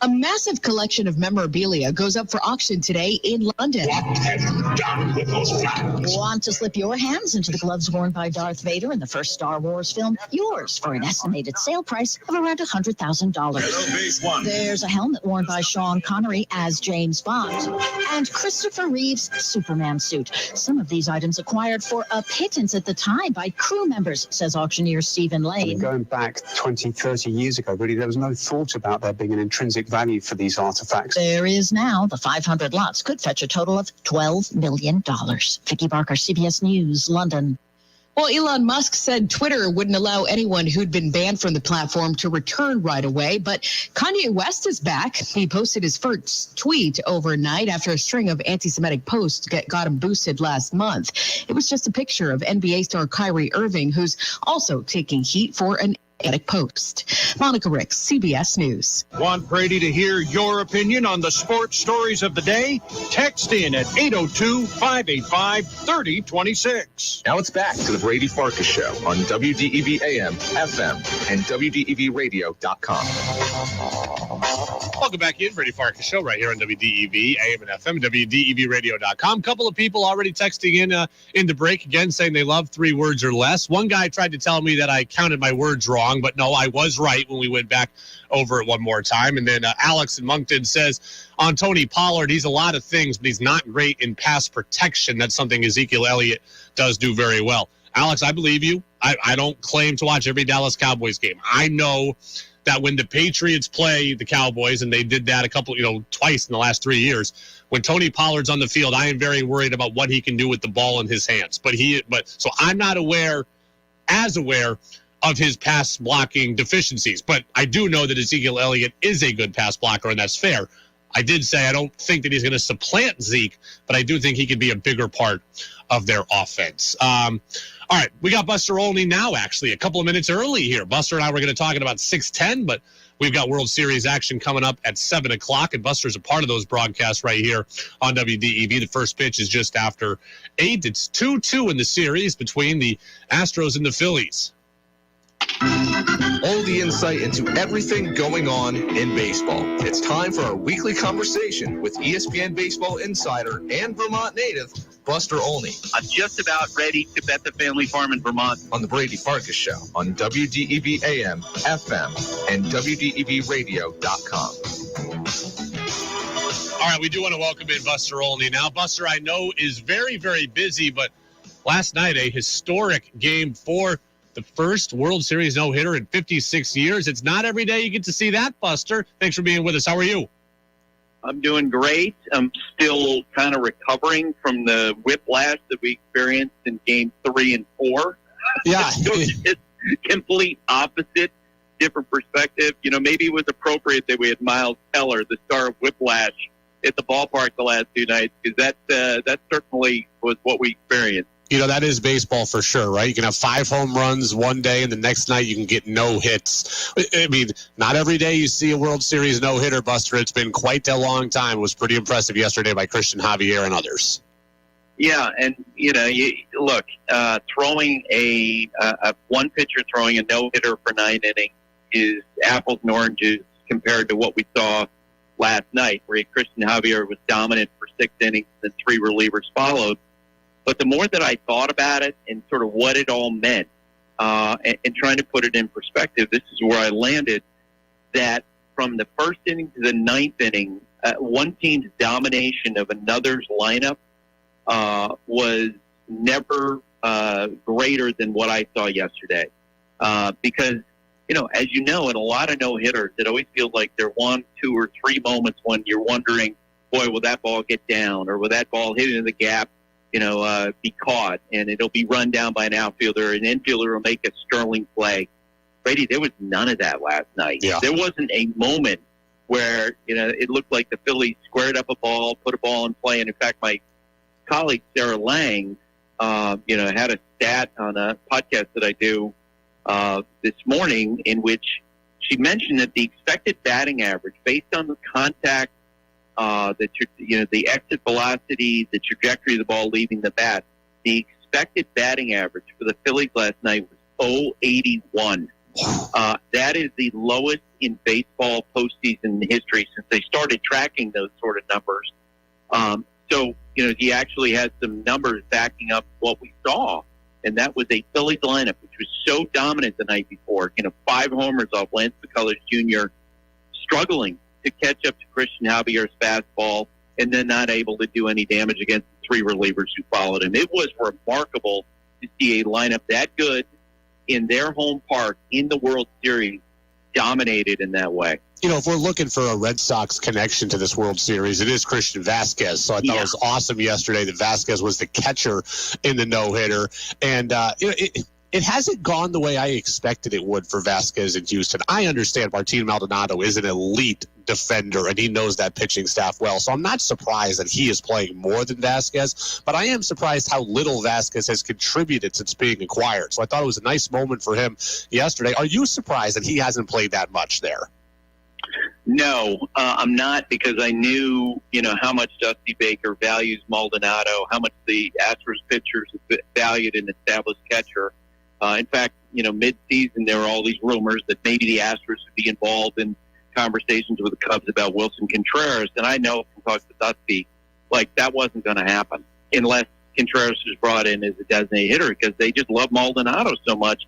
A massive collection of memorabilia goes up for auction today in London. What have you done with those flags? Want to slip your hands into the gloves worn by Darth Vader in the first Star Wars film? Yours for an estimated sale price of around $100,000. There's a helmet worn by Sean Connery as James Bond and Christopher Reeve's Superman suit. Some of these items acquired for a pittance at the time by crew members, says auctioneer Stephen Lane. Going back 20, 30 years ago, really, there was no thought about there being an intrinsic value for these artifacts. There is now. The 500 lots could fetch a total of $12 million. Vicky Barker, CBS News, London. Well, Elon Musk said Twitter wouldn't allow anyone who'd been banned from the platform to return right away, but Kanye West is back. He posted his first tweet overnight after a string of anti-Semitic posts got him boosted last month. It was just a picture of NBA star Kyrie Irving, who's also taking heat for an Attic post. Monica Ricks, CBS News. Want Brady to hear your opinion on the sports stories of the day? Text in at 802-585-3026. Now it's back to the Brady Farkas Show on WDEV AM, FM, and WDEVradio.com. Welcome back in, Brady Farkas Show, right here on WDEV AM and FM, WDEVradio.com. Couple of people already texting in the break again saying they love 3 words or less. One guy tried to tell me that I counted my words wrong, but no, I was right when we went back over it one more time. And then Alex in Moncton says on Tony Pollard, he's a lot of things, but he's not great in pass protection. That's something Ezekiel Elliott does do very well. Alex, I believe you. I don't claim to watch every Dallas Cowboys game. I know that when the Patriots play the Cowboys, and they did that twice in the last 3 years, when Tony Pollard's on the field, I am very worried about what he can do with the ball in his hands. So I'm not aware of his pass blocking deficiencies, but I do know that Ezekiel Elliott is a good pass blocker, and that's fair. I did say I don't think that he's going to supplant Zeke, but I do think he could be a bigger part of their offense. All right, we got Buster Olney now, actually, a couple of minutes early here. Buster and I were going to talk at about 6:10, but we've got World Series action coming up at 7 o'clock, and Buster's a part of those broadcasts right here on WDEV. The first pitch is just after 8. It's 2-2 in the series between the Astros and the Phillies. All the insight into everything going on in baseball. It's time for our weekly conversation with ESPN baseball insider and Vermont native, Buster Olney. I'm just about ready to bet the family farm in Vermont. On the Brady Farkas Show on WDEV AM, FM, and WDEVradio.com. All right, we do want to welcome in Buster Olney. Now, Buster, I know, is very, very busy, but last night, a historic game for the first World Series no-hitter in 56 years. It's not every day you get to see that, Buster. Thanks for being with us. How are you? I'm doing great. I'm still kind of recovering from the whiplash that we experienced in Game 3 and 4. Yeah. It's complete opposite, different perspective. Maybe it was appropriate that we had Miles Teller, the star of Whiplash, at the ballpark the last 2 nights, because that certainly was what we experienced. That is baseball for sure, right? You can have 5 home runs one day, and the next night you can get no hits. I mean, not every day you see a World Series no-hitter, Buster. It's been quite a long time. It was pretty impressive yesterday by Christian Javier and others. Yeah, and, throwing a one pitcher throwing a no-hitter for 9 innings is apples and oranges compared to what we saw last night, where Christian Javier was dominant for 6 innings and 3 relievers followed. But the more that I thought about it and sort of what it all meant, and trying to put it in perspective, this is where I landed, that from the first inning to the 9th inning, one team's domination of another's lineup was never greater than what I saw yesterday. Because, as you know, in a lot of no-hitters, it always feels like there are 1, 2, or 3 moments when you're wondering, boy, will that ball get down, or will that ball hit in the gap, be caught, and it'll be run down by an outfielder. An infielder will make a sterling play. Brady, there was none of that last night. Yeah. There wasn't a moment where, it looked like the Phillies squared up a ball, put a ball in play. And in fact, my colleague Sarah Lang, had a stat on a podcast that I do this morning in which she mentioned that the expected batting average based on the contact, the exit velocity, the trajectory of the ball leaving the bat, the expected batting average for the Phillies last night was .081. That is the lowest in baseball postseason history since they started tracking those sort of numbers. So, he actually had some numbers backing up what we saw, and that was a Phillies lineup, which was so dominant the night before. 5 homers off Lance McCullers Jr., struggling to catch up to Christian Javier's fastball, and then not able to do any damage against the 3 relievers who followed him. It was remarkable to see a lineup that good in their home park in the World Series dominated in that way. If we're looking for a Red Sox connection to this World Series, it is Christian Vasquez. So I thought it was awesome yesterday that Vasquez was the catcher in the no-hitter. And, it hasn't gone the way I expected it would for Vasquez in Houston. I understand Martin Maldonado is an elite defender, and he knows that pitching staff well. So I'm not surprised that he is playing more than Vasquez, but I am surprised how little Vasquez has contributed since being acquired. So I thought it was a nice moment for him yesterday. Are you surprised that he hasn't played that much there? No, I'm not, because I knew, how much Dusty Baker values Maldonado, how much the Astros pitchers valued an established catcher. In fact, mid-season, there were all these rumors that maybe the Astros would be involved in conversations with the Cubs about Wilson Contreras. And I know from talking to Dusty, that wasn't going to happen unless Contreras was brought in as a designated hitter, because they just love Maldonado so much.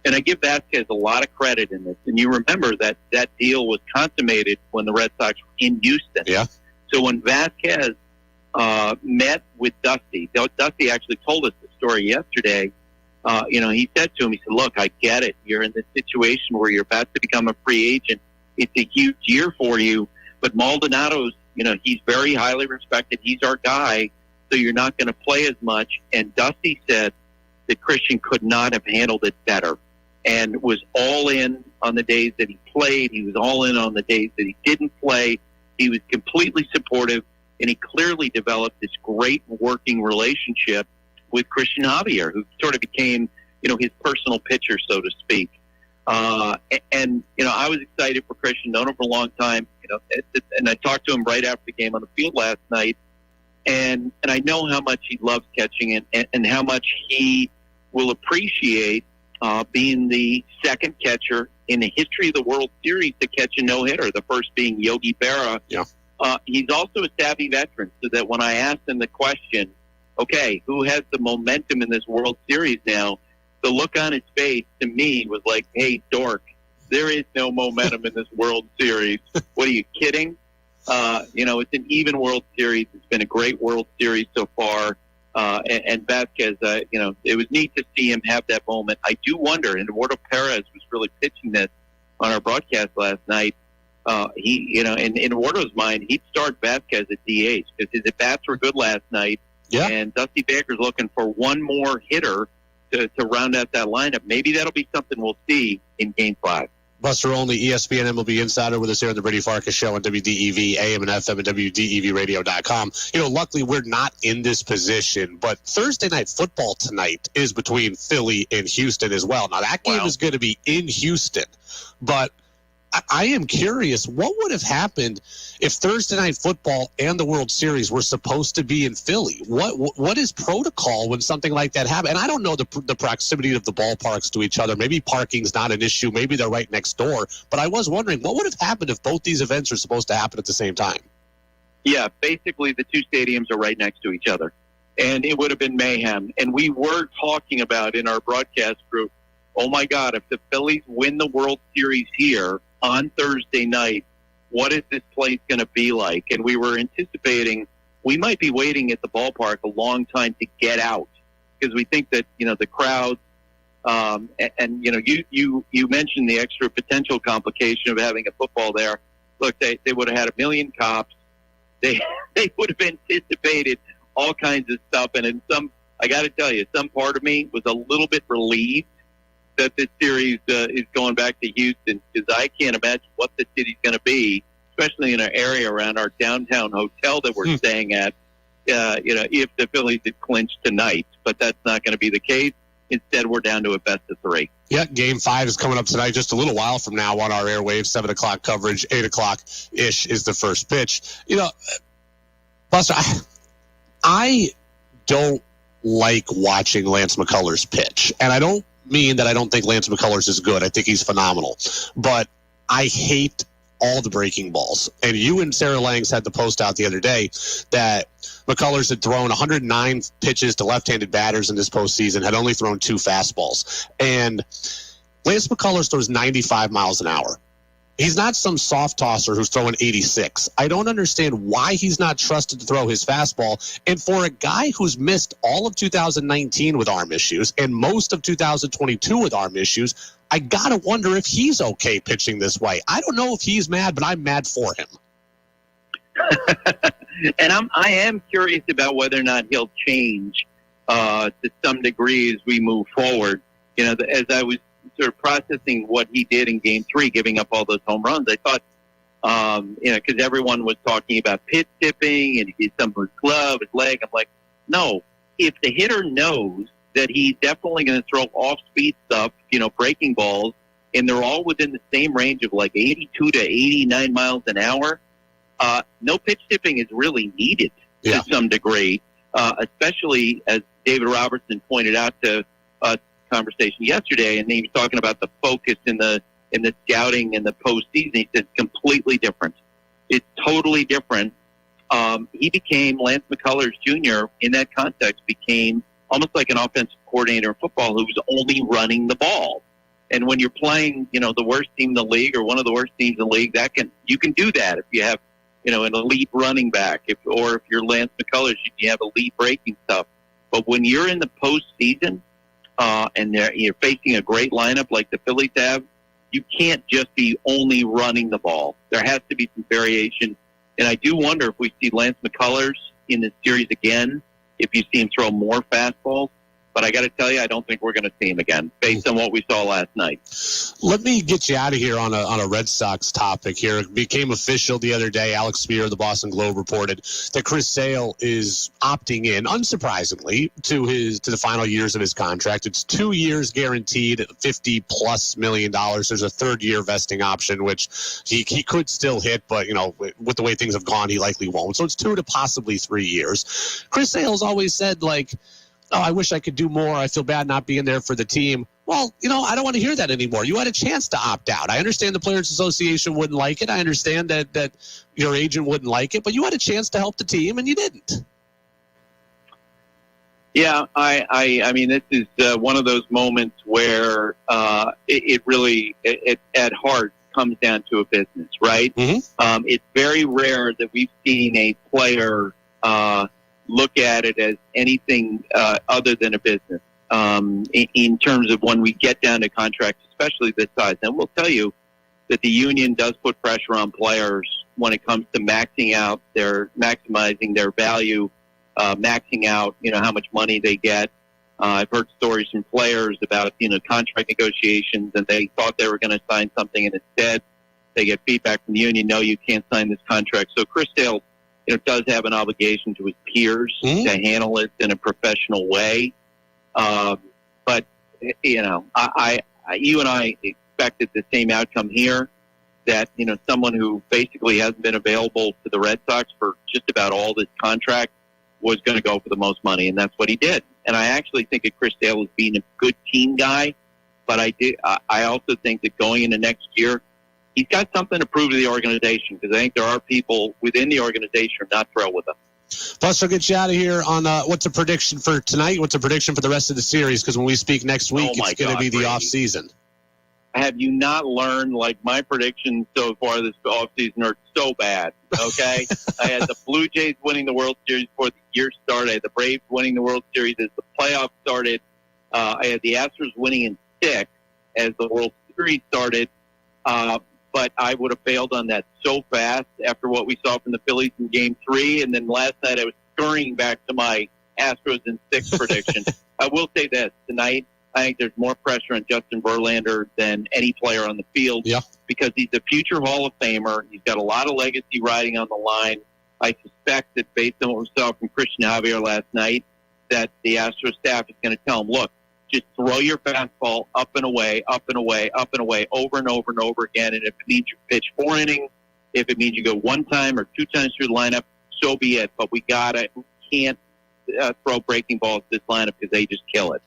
And I give Vasquez a lot of credit in this. And you remember that deal was consummated when the Red Sox were in Houston. Yeah. So when Vasquez met with Dusty actually told us the story yesterday. He said to him, he said, look, I get it. You're in this situation where you're about to become a free agent. It's a huge year for you. But Maldonado's, he's very highly respected. He's our guy. So you're not going to play as much. And Dusty said that Christian could not have handled it better and was all in on the days that he played. He was all in on the days that he didn't play. He was completely supportive, and he clearly developed this great working relationship with Christian Javier, who sort of became, his personal pitcher, so to speak. And I was excited for Christian, known him for a long time, and I talked to him right after the game on the field last night, and I know how much he loves catching and how much he will appreciate being the second catcher in the history of the World Series to catch a no-hitter, the first being Yogi Berra. Yeah. He's also a savvy veteran, so that when I asked him the question, okay, who has the momentum in this World Series now, the look on his face to me was like, hey, dork, there is no momentum in this World Series. What are you kidding? It's an even World Series. It's been a great World Series so far. And Vasquez, it was neat to see him have that moment. I do wonder, and Eduardo Perez was really pitching this on our broadcast last night. In Eduardo's mind, he'd start Vasquez at DH because his at-bats were good last night. Yeah. And Dusty Baker's looking for one more hitter to round out that lineup. Maybe that'll be something we'll see in Game 5. Buster Olney, ESPN MLB Insider, with us here on the Brady Farkas Show on WDEV, AM and FM, and WDEVradio.com. Luckily, we're not in this position, but Thursday Night Football tonight is between Philly and Houston as well. Now, that game is going to be in Houston, but I am curious, what would have happened if Thursday Night Football and the World Series were supposed to be in Philly? What is protocol when something like that happens? And I don't know the proximity of the ballparks to each other. Maybe parking's not an issue. Maybe they're right next door. But I was wondering, what would have happened if both these events are supposed to happen at the same time? Yeah, basically the two stadiums are right next to each other. And it would have been mayhem. And we were talking about in our broadcast group, oh, my God, if the Phillies win the World Series here on Thursday night, what is this place going to be like? And we were anticipating we might be waiting at the ballpark a long time to get out because we think that, the crowds, you mentioned the extra potential complication of having a football there. Look, they would have had 1 million cops. They would have anticipated all kinds of stuff. And I got to tell you, some part of me was a little bit relieved that this series is going back to Houston, because I can't imagine what the city's going to be, especially in our area around our downtown hotel that we're staying at, if the Phillies had clinched tonight. But that's not going to be the case. Instead, we're down to a best of 3. Yeah, Game 5 is coming up tonight just a little while from now on our airwaves. 7 o'clock coverage, 8 o'clock-ish is the first pitch. Buster, I don't like watching Lance McCullers pitch, and I don't mean that I don't think Lance McCullers is good. I think he's phenomenal. But I hate all the breaking balls. And you and Sarah Langs had the post out the other day that McCullers had thrown 109 pitches to left-handed batters in this postseason, had only thrown 2 fastballs. And Lance McCullers throws 95 miles an hour. He's not some soft tosser who's throwing 86. I don't understand why he's not trusted to throw his fastball. And for a guy who's missed all of 2019 with arm issues and most of 2022 with arm issues, I got to wonder if he's okay pitching this way. I don't know if he's mad, but I'm mad for him. And I am curious about whether or not he'll change to some degree as we move forward. You know, as I was sort of processing what he did in Game 3, giving up all those home runs, I thought, because everyone was talking about pitch tipping and he did something with his glove, his leg. I'm like, no, if the hitter knows that he's definitely going to throw off-speed stuff, breaking balls, and they're all within the same range of like 82 to 89 miles an hour, no pitch tipping is really needed to some degree, especially as David Robertson pointed out to conversation yesterday, and he was talking about the focus in the scouting in the postseason. He said it's completely different. It's totally different. He became, Lance McCullers Jr. in that context became almost like an offensive coordinator in football who was only running the ball. And when you're playing, the worst team in the league or one of the worst teams in the league, you can do that if you have, an elite running back, or if you're Lance McCullers, you have elite breaking stuff. But when you're in the postseason, and you're facing a great lineup like the Phillies have, you can't just be only running the ball. There has to be some variation. And I do wonder if we see Lance McCullers in this series again, if you see him throw more fastballs. But I got to tell you, I don't think we're going to see him again, based on what we saw last night. Let me get you out of here on a Red Sox topic here. It became official the other day. Alex Spear of the Boston Globe reported that Chris Sale is opting in, unsurprisingly, to the final years of his contract. It's 2 years guaranteed, $50+ million. There's a third-year vesting option, which he could still hit, but with the way things have gone, he likely won't. So it's 2 to possibly 3 years. Chris Sale's always said, I wish I could do more. I feel bad not being there for the team. Well, I don't want to hear that anymore. You had a chance to opt out. I understand the Players Association wouldn't like it. I understand that your agent wouldn't like it, but you had a chance to help the team, and you didn't. Yeah, I mean, this is one of those moments where it really, at heart, comes down to a business, right? Mm-hmm. It's very rare that we've seen a player look at it as anything other than a business in terms of when we get down to contracts, especially this size. And we'll tell you that the union does put pressure on players when it comes to maximizing their value, maxing out, how much money they get. I've heard stories from players about, contract negotiations, and they thought they were going to sign something, and instead they get feedback from the union, no, you can't sign this contract. So Chris Sale does have an obligation to his peers to handle it in a professional way. But, you and I expected the same outcome here, that, someone who basically hasn't been available to the Red Sox for just about all this contract was going to go for the most money, and that's what he did. And I actually think that Chris Sale is being a good team guy, but I also think that going into next year, he's got something to prove to the organization, because I think there are people within the organization who are not thrilled with him. Plus, we'll get you out of here on what's a prediction for tonight, what's a prediction for the rest of the series, because when we speak next week, it's going to be the off-season. Have you not learned, my predictions so far this off-season are so bad, okay? I had the Blue Jays winning the World Series before the year started. I had the Braves winning the World Series as the playoffs started. I had the Astros winning in 6 as the World Series started. But I would have failed on that so fast after what we saw from the Phillies in Game 3. And then last night I was scurrying back to my Astros in 6 prediction. I will say this. Tonight, I think there's more pressure on Justin Verlander than any player on the field, because he's a future Hall of Famer. He's got a lot of legacy riding on the line. I suspect that based on what we saw from Christian Javier last night, that the Astros staff is going to tell him, look, just throw your fastball up and away, up and away, up and away, over and over and over again. And if it means you pitch 4 innings, if it means you go 1 time or 2 times through the lineup, so be it. But we can't throw breaking balls to this lineup because they just kill it.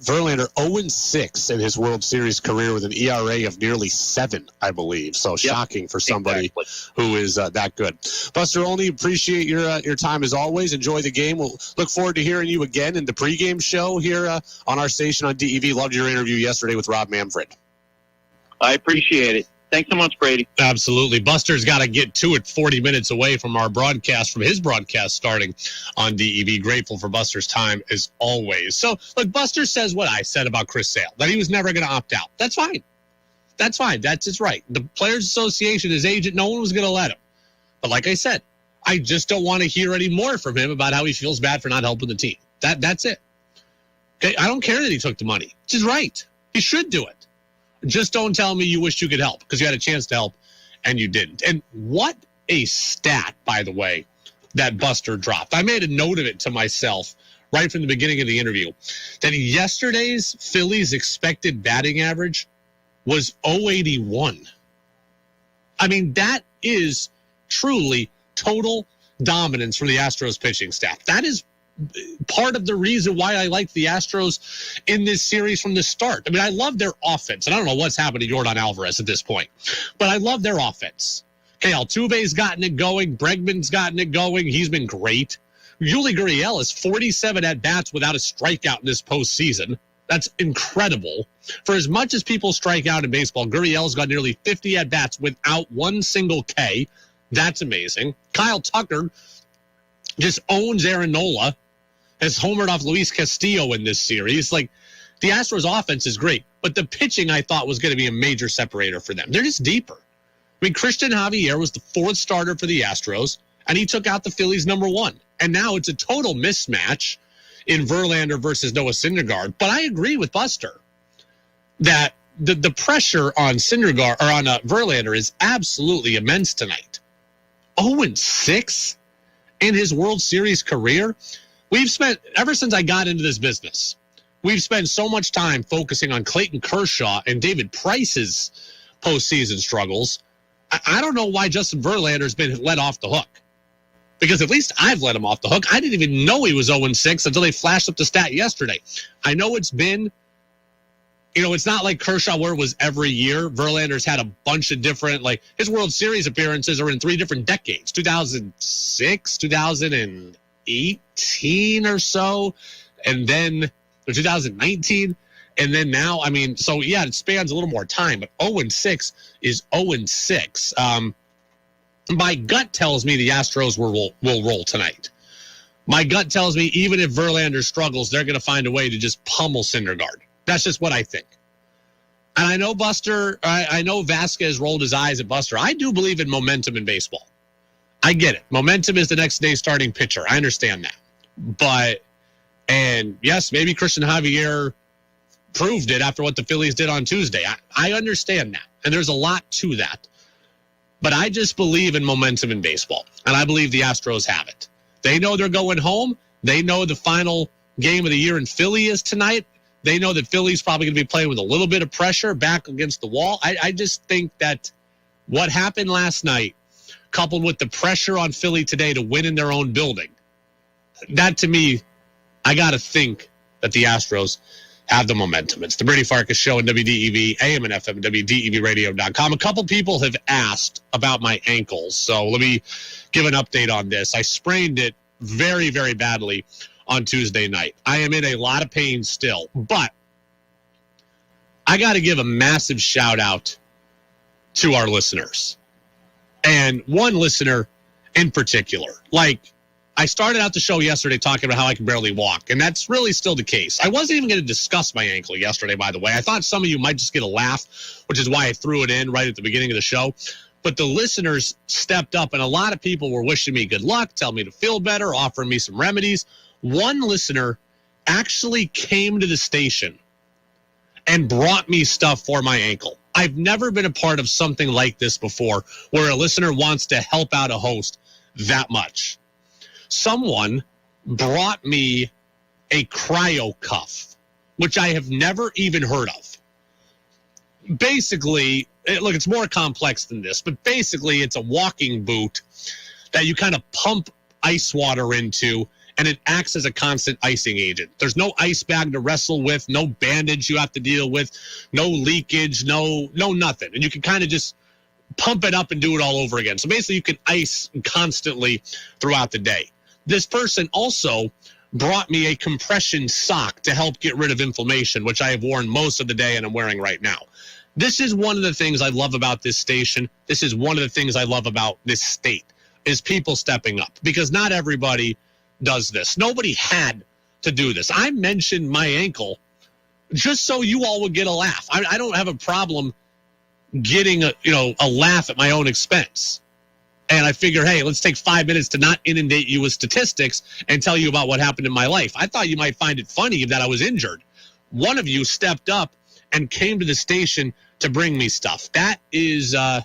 Verlander 0-6 in his World Series career with an ERA of nearly 7, I believe. So shocking for somebody who is that good. Buster Olney, appreciate your time as always. Enjoy the game. We'll look forward to hearing you again in the pregame show here on our station on DEV. Loved your interview yesterday with Rob Manfred. I appreciate it. Thanks so much, Brady. Absolutely. Buster's got to get to it 40 minutes away from our broadcast, from his broadcast starting on DEV. Grateful for Buster's time as always. So, look, Buster says what I said about Chris Sale, that he was never going to opt out. That's fine. That's fine. That's his right. The Players Association, his agent, no one was going to let him. But like I said, I just don't want to hear any more from him about how he feels bad for not helping the team. That's it. Okay, I don't care that he took the money. It's his right. He should do it. Just don't tell me you wished you could help, because you had a chance to help and you didn't. And what a stat, by the way, that Buster dropped. I made a note of it to myself right from the beginning of the interview, that yesterday's Phillies expected batting average was 081. I mean, that is truly total dominance from the Astros pitching staff. That is part of the reason why I like the Astros in this series from the start. I mean, I love their offense, and I don't know what's happened to Yordan Alvarez at this point, but I love their offense. Okay, Altuve's gotten it going. Bregman's gotten it going. He's been great. Yuli Gurriel has 47 at-bats without a strikeout in this postseason. That's incredible. For as much as people strike out in baseball, Gurriel's got nearly 50 at-bats without one single K. That's amazing. Kyle Tucker just owns Aaron Nola, has homered off Luis Castillo in this series. Like, the Astros offense is great, but the pitching I thought was going to be a major separator for them. They're just deeper. I mean, Christian Javier was the fourth starter for the Astros, and he took out the Phillies' number one. And now it's a total mismatch in Verlander versus Noah Syndergaard. But I agree with Buster that the pressure on Syndergaard, or on Verlander, is absolutely immense tonight. 0-6 in his World Series career. We've spent, ever since I got into this business, we've spent so much time focusing on Clayton Kershaw and David Price's postseason struggles. I don't know why Justin Verlander's been let off the hook. Because at least I've let him off the hook. I didn't even know he was 0-6 until they flashed up the stat yesterday. I know it's been, it's not like Kershaw where it was every year. Verlander's had a bunch of different, like, his World Series appearances are in 3 different decades. 2006, 2018 or so, and then 2019, and then now, I mean, so yeah, it spans a little more time, but 0-6 is 0-6. My gut tells me the Astros will roll tonight. My gut tells me even if Verlander struggles, they're going to find a way to just pummel Syndergaard. That's just what I think. And I know I know Vasquez rolled his eyes at Buster. I do believe in momentum in baseball. I get it. Momentum is the next day starting pitcher. I understand that. And yes, maybe Christian Javier proved it after what the Phillies did on Tuesday. I understand that. And there's a lot to that. But I just believe in momentum in baseball. And I believe the Astros have it. They know they're going home. They know the final game of the year in Philly is tonight. They know that Philly's probably going to be playing with a little bit of pressure back against the wall. I just think that what happened last night, coupled with the pressure on Philly today to win in their own building, that to me, I got to think that the Astros have the momentum. It's the Brady Farkas Show on WDEV, AM and FM, WDEVradio.com. A couple people have asked about my ankles, so let me give an update on this. I sprained it very, very badly on Tuesday night. I am in a lot of pain still, but I got to give a massive shout out to our listeners. And one listener in particular, like, I started out the show yesterday talking about how I can barely walk, and that's really still the case. I wasn't even going to discuss my ankle yesterday, by the way. I thought some of you might just get a laugh, which is why I threw it in right at the beginning of the show. But the listeners stepped up, and a lot of people were wishing me good luck, telling me to feel better, offering me some remedies. One listener actually came to the station and brought me stuff for my ankle. I've never been a part of something like this before, where a listener wants to help out a host that much. Someone brought me a cryo cuff, which I have never even heard of. Basically, look, it's more complex than this, but basically it's a walking boot that you kind of pump ice water into, and it acts as a constant icing agent. There's no ice bag to wrestle with, no bandage you have to deal with, no leakage, no nothing. And you can kind of just pump it up and do it all over again. So basically you can ice constantly throughout the day. This person also brought me a compression sock to help get rid of inflammation, which I have worn most of the day and I'm wearing right now. This is one of the things I love about this station. This is one of the things I love about this state, is people stepping up, because not everybody does this. Nobody had to do this. I mentioned my ankle just so you all would get a laugh. I don't have a problem getting a laugh at my own expense. And I figure, hey, let's take 5 minutes to not inundate you with statistics and tell you about what happened in my life. I thought you might find it funny that I was injured. One of you stepped up and came to the station to bring me stuff. That is, I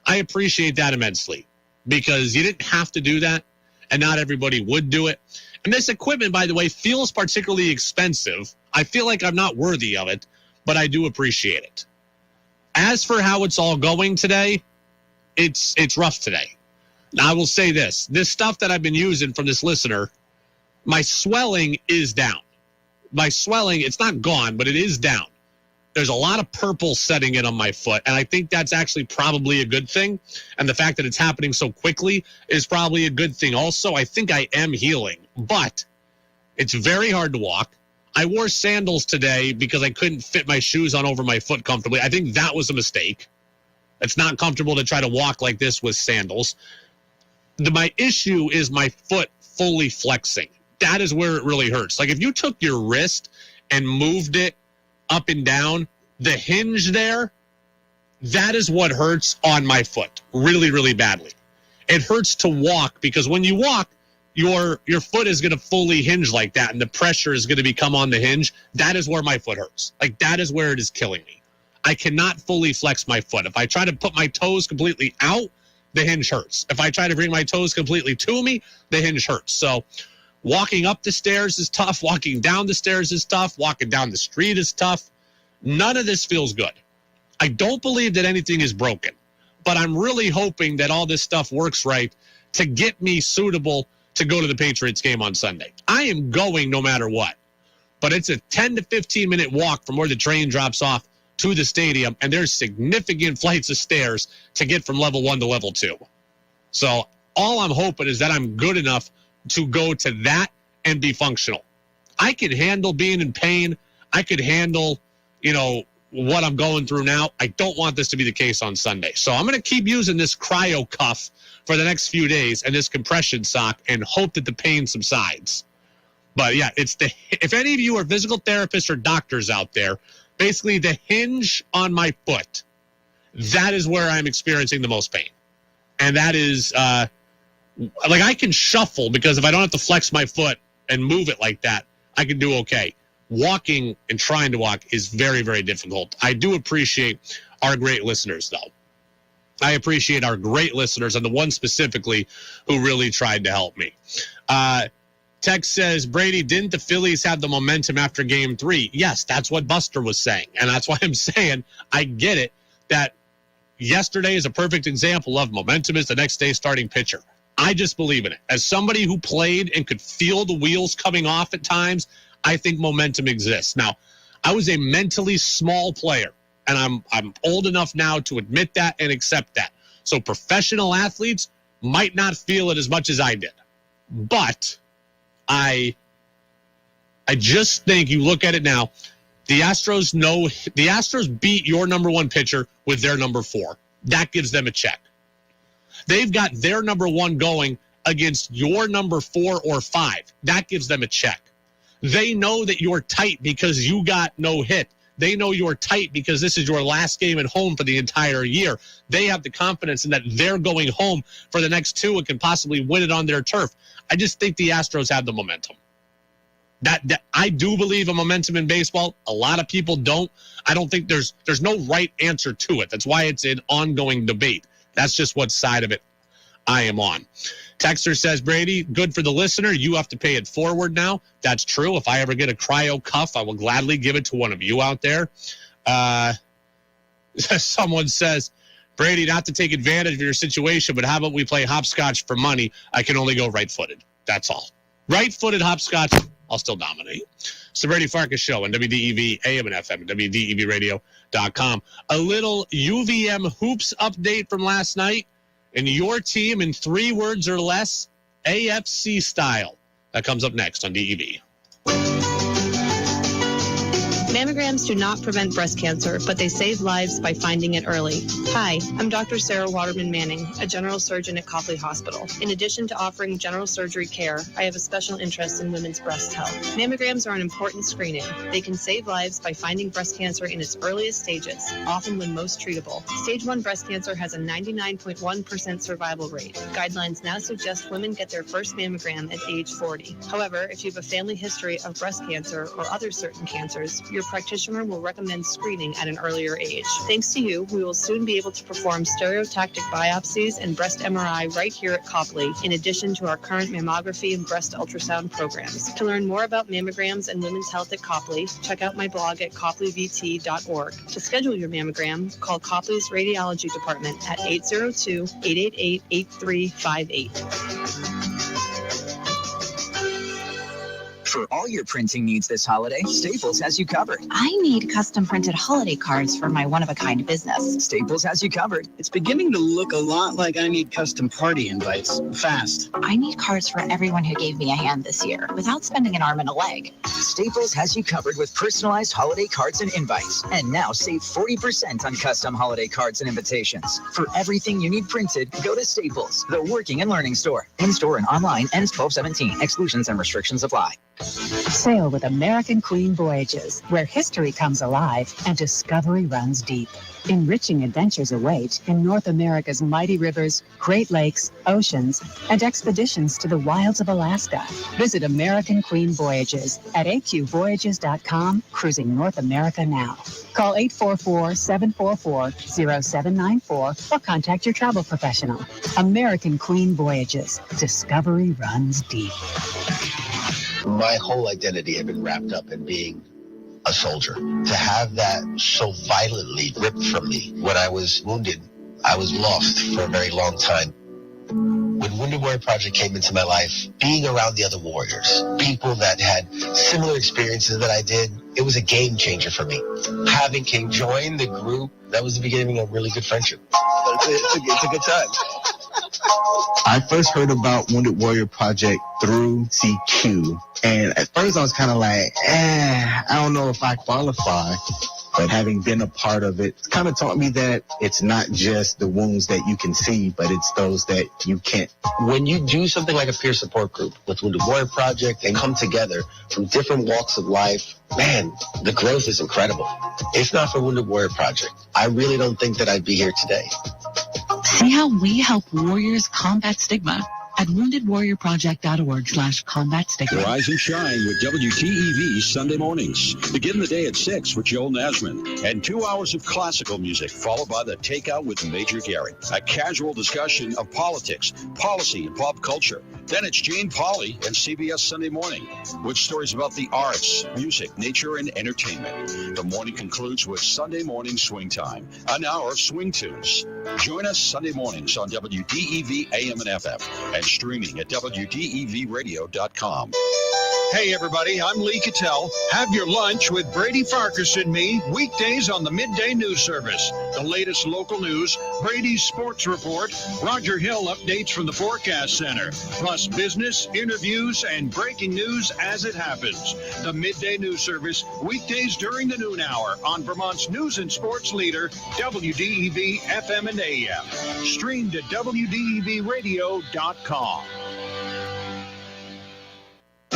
appreciate that immensely, because you didn't have to do that, and not everybody would do it. And this equipment, by the way, feels particularly expensive. I feel like I'm not worthy of it, but I do appreciate it. As for how it's all going today, it's rough today. Now, I will say this stuff that I've been using from this listener, my swelling is down. My swelling, it's not gone, but it is down. There's a lot of purple setting in on my foot, and I think that's actually probably a good thing. And the fact that it's happening so quickly is probably a good thing also. I think I am healing, but it's very hard to walk. I wore sandals today because I couldn't fit my shoes on over my foot comfortably. I think that was a mistake. It's not comfortable to try to walk like this with sandals. My issue is my foot fully flexing. That is where it really hurts. Like if you took your wrist and moved it up and down, the hinge there, that is what hurts on my foot really, really badly. It hurts to walk because when you walk, your foot is going to fully hinge like that, and the pressure is going to become on the hinge. That is where my foot hurts. Like that is where it is killing me. I cannot fully flex my foot. If I try to put my toes completely out, the hinge hurts. If I try to bring my toes completely to me, the hinge hurts. So walking up the stairs is tough. Walking down the stairs is tough. Walking down the street is tough. None of this feels good. I don't believe that anything is broken, but I'm really hoping that all this stuff works right to get me suitable to go to the Patriots game on Sunday. I am going no matter what, but it's a 10 to 15 minute walk from where the train drops off to the stadium, and there's significant flights of stairs to get from level 1 to level 2. So all I'm hoping is that I'm good enough to go to that and be functional. I could handle being in pain. I could handle, what I'm going through now. I don't want this to be the case on Sunday. So I'm going to keep using this cryo cuff for the next few days and this compression sock and hope that the pain subsides. But yeah, if any of you are physical therapists or doctors out there, basically the hinge on my foot, that is where I'm experiencing the most pain. And that is, like I can shuffle because if I don't have to flex my foot and move it like that, I can do okay. Walking and trying to walk is very, very difficult. I do appreciate our great listeners, though. I appreciate our great listeners and the one specifically who really tried to help me. Text says, Brady, didn't the Phillies have the momentum after game 3? Yes, that's what Buster was saying. And that's why I'm saying I get it that yesterday is a perfect example of momentum is the next day starting pitcher. I just believe in it. As somebody who played and could feel the wheels coming off at times, I think momentum exists. Now, I was a mentally small player, and I'm old enough now to admit that and accept that. So professional athletes might not feel it as much as I did. But I just think you look at it now, the Astros beat your number 1 pitcher with their number 4. That gives them a check. They've got their number 1 going against your number 4 or 5. That gives them a check. They know that you're tight because you got no hit. They know you're tight because this is your last game at home for the entire year. They have the confidence in that they're going home for the next 2 and can possibly win it on their turf. I just think the Astros have the momentum. That I do believe in momentum in baseball. A lot of people don't. I don't think there's no right answer to it. That's why it's an ongoing debate. That's just what side of it I am on. Texter says, Brady, good for the listener. You have to pay it forward now. That's true. If I ever get a cryo cuff, I will gladly give it to one of you out there. Someone says, Brady, not to take advantage of your situation, but how about we play hopscotch for money? I can only go right-footed. That's all. Right-footed hopscotch, I'll still dominate. It's the Brady Farkas Show on WDEV, AM and FM, WDEVradio.com. A little UVM hoops update from last night. And your team in 3 words or less, AFC style. That comes up next on DEV. Mammograms do not prevent breast cancer, but they save lives by finding it early. Hi, I'm Dr. Sarah Waterman Manning, a general surgeon at Copley Hospital. In addition to offering general surgery care, I have a special interest in women's breast health. Mammograms are an important screening. They can save lives by finding breast cancer in its earliest stages, often when most treatable. Stage 1 breast cancer has a 99.1% survival rate. Guidelines now suggest women get their first mammogram at age 40. However, if you have a family history of breast cancer or other certain cancers, your practitioner will recommend screening at an earlier age. Thanks to you, we will soon be able to perform stereotactic biopsies and breast MRI right here at Copley, in addition to our current mammography and breast ultrasound programs. To learn more about mammograms and women's health at Copley, check out my blog at copleyvt.org. To schedule your mammogram, call Copley's Radiology Department at 802-888-8358. For all your printing needs this holiday, Staples has you covered. I need custom printed holiday cards for my one-of-a-kind business. Staples has you covered. It's beginning to look a lot like I need custom party invites, fast. I need cards for everyone who gave me a hand this year, without spending an arm and a leg. Staples has you covered with personalized holiday cards and invites. And now save 40% on custom holiday cards and invitations. For everything you need printed, go to Staples, the working and learning store. In-store and online, ends 12/17. Exclusions and restrictions apply. Sail with American Queen Voyages, where history comes alive and discovery runs deep. Enriching adventures await in North America's mighty rivers, Great Lakes, oceans, and expeditions to the wilds of Alaska. Visit American Queen Voyages at aqvoyages.com, cruising North America now. Call 844-744-0794 or contact your travel professional. American Queen Voyages. Discovery runs deep. My whole identity had been wrapped up in being a soldier. To have that so violently ripped from me when I was wounded, I was lost for a very long time. When Wounded Warrior Project came into my life, being around the other warriors, people that had similar experiences that I did, it was a game changer for me. Having King join the group, that was the beginning of a really good friendship. It's a good time. I first heard about Wounded Warrior Project through CQ, and at first I was kind of like, I don't know if I qualify. But having been a part of it, kind of taught me that it's not just the wounds that you can see, but it's those that you can't. When you do something like a peer support group with Wounded Warrior Project and come together from different walks of life, man, the growth is incredible. If not for Wounded Warrior Project, I really don't think that I'd be here today. See how we help warriors combat stigma at woundedwarriorproject.org/combat stigma. Rise and shine with WTEV Sunday mornings. Begin the day at 6 with Joel Nasman and 2 hours of classical music, followed by the Takeout with Major Gary. A casual discussion of politics, policy, and pop culture. Then it's Jane Pauley and CBS Sunday Morning with stories about the arts, music, nature, and entertainment. The morning concludes with Sunday Morning Swing Time, an hour of swing tunes. Join us Sunday mornings on WDEV AM and FM and streaming at WDEVradio.com. Hey, everybody, I'm Lee Cattell. Have your lunch with Brady Farkas and me weekdays on the Midday News Service. The latest local news, Brady's sports report, Roger Hill updates from the Forecast Center, plus business, interviews, and breaking news as it happens. The Midday News Service, weekdays during the noon hour on Vermont's news and sports leader, WDEV FM and AM. Streamed at WDEVradio.com.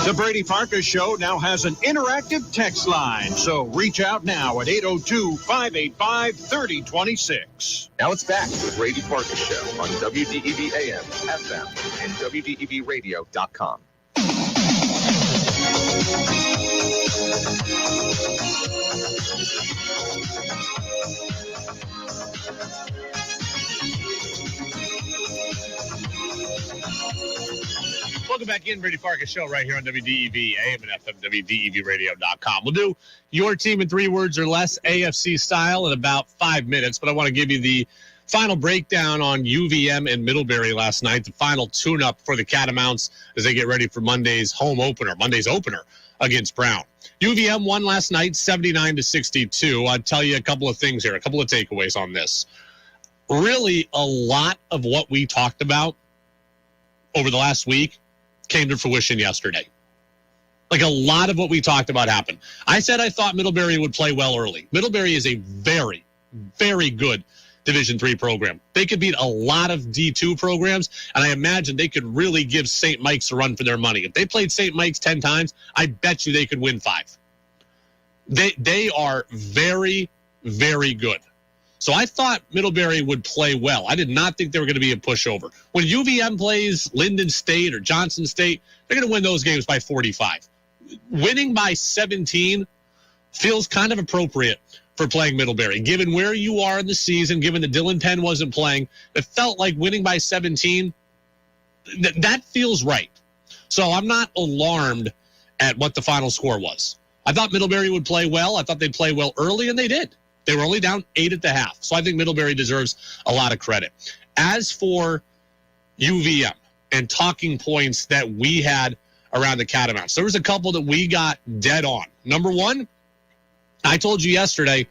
The Brady Farkas Show now has an interactive text line, so reach out now at 802-585-3026. Now it's back to the Brady Farkas Show on WDEV AM, FM, and WDEVradio.com. Welcome back in, Brady Farkas Show right here on WDEV, AM and FM, WDEVradio.com. We'll do your team in 3 words or less, AFC style, in about 5 minutes, but I want to give you the Final breakdown on UVM and Middlebury last night. The final tune-up for the Catamounts as they get ready for Monday's opener against Brown. UVM won last night 79-62. I'll tell you a couple of things here, a couple of takeaways on this. Really, a lot of what we talked about over the last week came to fruition yesterday. Like a lot of what we talked about happened. I said I thought Middlebury would play well early. Middlebury is a very, very good Division III program. They could beat a lot of D2 programs, and I imagine they could really give St. Mike's a run for their money. If they played St. Mike's 10 times, I bet you they could win 5. They are very, very good. So I thought Middlebury would play well. I did not think they were going to be a pushover. When UVM plays Linden State or Johnson State, they're going to win those games by 45. Winning by 17 feels kind of appropriate for playing Middlebury. Given where you are in the season, given that Dylan Penn wasn't playing, it felt like winning by 17, that feels right. So I'm not alarmed at what the final score was. I thought Middlebury would play well. I thought they'd play well early, and they did. They were only down 8 at the half. So I think Middlebury deserves a lot of credit. As for UVM and talking points that we had around the Catamounts, there was a couple that we got dead on. Number one, I told you yesterday,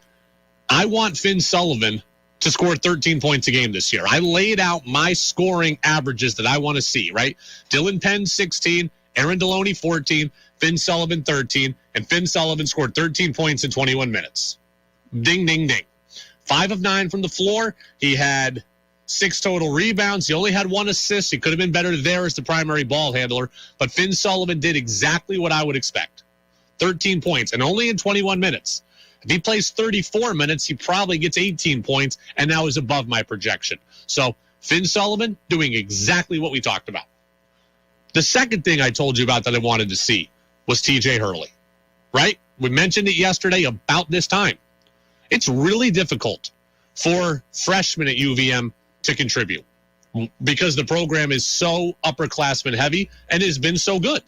I want Finn Sullivan to score 13 points a game this year. I laid out my scoring averages that I want to see, right? Dylan Penn, 16, Aaron Deloney, 14, Finn Sullivan, 13, and Finn Sullivan scored 13 points in 21 minutes. Ding, ding, ding. 5 of 9 from the floor. He had 6 total rebounds. He only had 1 assist. He could have been better there as the primary ball handler, but Finn Sullivan did exactly what I would expect. 13 points, and only in 21 minutes. If he plays 34 minutes, he probably gets 18 points, and now is above my projection. So Finn Sullivan doing exactly what we talked about. The second thing I told you about that I wanted to see was TJ Hurley, right? We mentioned it yesterday about this time. It's really difficult for freshmen at UVM to contribute because the program is so upperclassmen heavy and has been so good.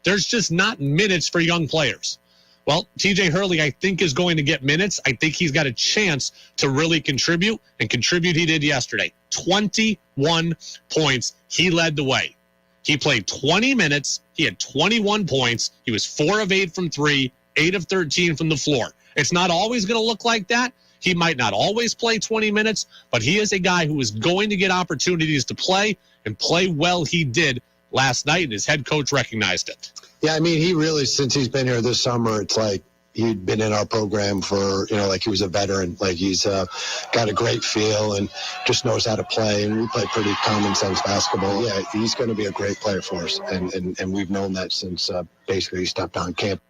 There's just not minutes for young players. Well, TJ Hurley, I think, is going to get minutes. I think he's got a chance to really contribute, and contribute he did yesterday. 21 points. He led the way. He played 20 minutes. He had 21 points. He was 4 of 8 from 3, 8 of 13 from the floor. It's not always going to look like that. He might not always play 20 minutes, but he is a guy who is going to get opportunities to play, and play well he did last night, and his head coach recognized it. Yeah, I mean, he really, since he's been here this summer, it's like he'd been in our program for, like he was a veteran. Like he's got a great feel and just knows how to play. And we play pretty common sense basketball. Yeah, he's going to be a great player for us. And we've known that since basically he stepped on camp.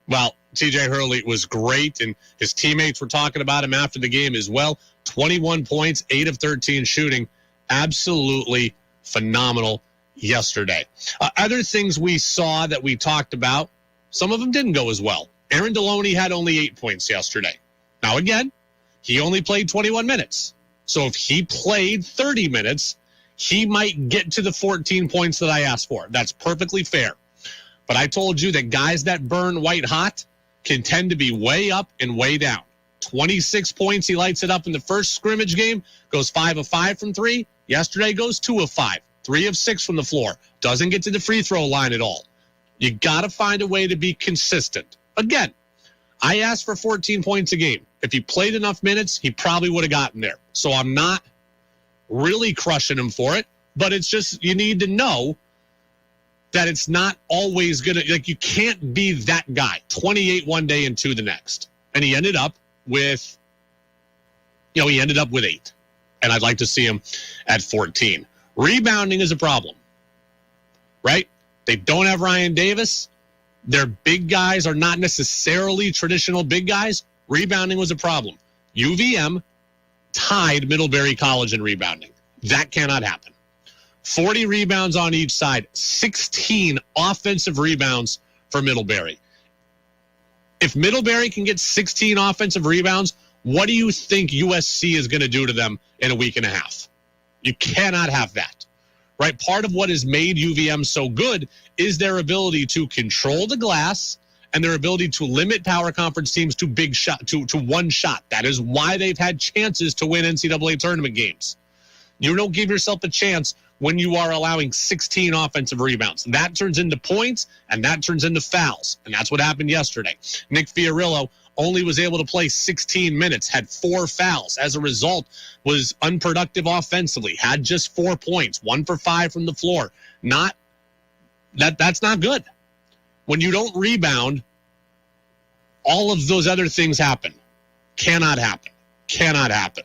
Well, TJ Hurley was great, and his teammates were talking about him after the game as well. 21 points, 8 of 13 shooting. Absolutely phenomenal yesterday. Other things we saw that we talked about, some of them didn't go as well. Aaron Deloney had only 8 points yesterday. Now, again, he only played 21 minutes. So if he played 30 minutes, he might get to the 14 points that I asked for. That's perfectly fair. But I told you that guys that burn white hot can tend to be way up and way down. 26 points, he lights it up in the first scrimmage game, goes 5 of 5 from 3. Yesterday goes 2 of 5, 3 of 6 from the floor. Doesn't get to the free throw line at all. You got to find a way to be consistent. Again, I asked for 14 points a game. If he played enough minutes, he probably would have gotten there. So I'm not really crushing him for it, but it's just you need to know that it's not always going to, like, you can't be that guy, 28 one day and 2 the next. And he ended up with, he ended up with 8. And I'd like to see him at 14. Rebounding is a problem, right? They don't have Ryan Davis. Their big guys are not necessarily traditional big guys. Rebounding was a problem. UVM tied Middlebury College in rebounding. That cannot happen. 40 rebounds on each side, 16 offensive rebounds for Middlebury. If Middlebury can get 16 offensive rebounds, what do you think USC is going to do to them in a week and a half? You cannot have that, right? Part of what has made UVM so good is their ability to control the glass and their ability to limit power conference teams to big shot to one shot. That is why they've had chances to win NCAA tournament games. You don't give yourself a chance when you are allowing 16 offensive rebounds. That turns into points, and that turns into fouls, and that's what happened yesterday. Nick Fiorillo only was able to play 16 minutes, had 4 fouls. As a result, was unproductive offensively, had just 4 points, 1 for 5 from the floor. That's not good. When you don't rebound, all of those other things happen. Cannot happen.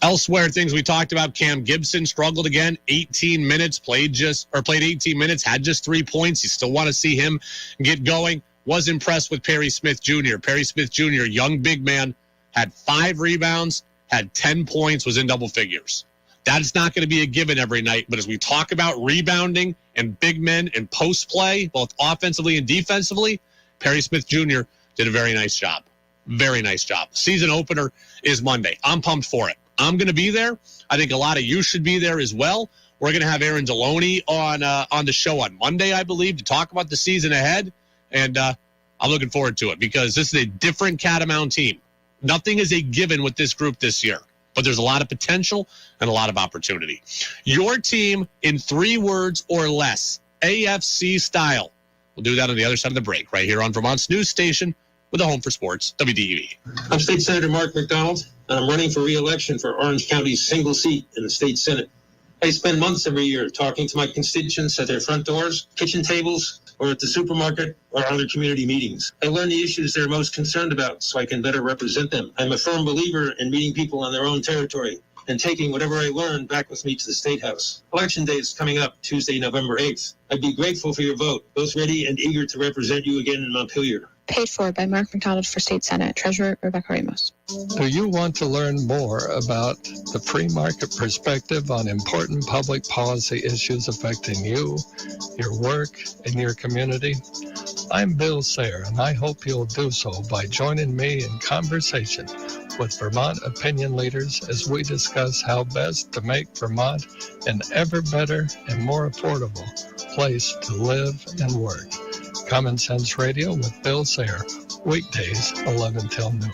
Elsewhere, things we talked about, Cam Gibson struggled again, 18 minutes, played 18 minutes, had just 3 points. You still want to see him get going. Was impressed with Perry Smith Jr. Perry Smith Jr., young big man, had 5 rebounds, had 10 points, was in double figures. That's not going to be a given every night, but as we talk about rebounding and big men and post play, both offensively and defensively, Perry Smith Jr. did a very nice job. Very nice job. Season opener is Monday. I'm pumped for it. I'm going to be there. I think a lot of you should be there as well. We're going to have Aaron Deloney on the show on Monday, I believe, to talk about the season ahead. And I'm looking forward to it because this is a different Catamount team. Nothing is a given with this group this year, but there's a lot of potential and a lot of opportunity. Your team in 3 words or less, AFC style. We'll do that on the other side of the break right here on Vermont's news station with a home for sports, WDEV. I'm State Senator Mark McDonald, and I'm running for re-election for Orange County's single seat in the state Senate. I spend months every year talking to my constituents at their front doors, kitchen tables, or at the supermarket, or other community meetings. I learn the issues they're most concerned about so I can better represent them. I'm a firm believer in meeting people on their own territory and taking whatever I learn back with me to the State House. Election day is coming up Tuesday, November 8th. I'd be grateful for your vote, both ready and eager to represent you again in Montpelier. Paid for by Mark McDonald for State Senate. Treasurer Rebecca Ramos. Do you want to learn more about the free market perspective on important public policy issues affecting you, your work, and your community? I'm Bill Sayre, and I hope you'll do so by joining me in conversation with Vermont opinion leaders as we discuss how best to make Vermont an ever better and more affordable place to live and work. Common Sense Radio with Bill Sayre, weekdays 11 till noon.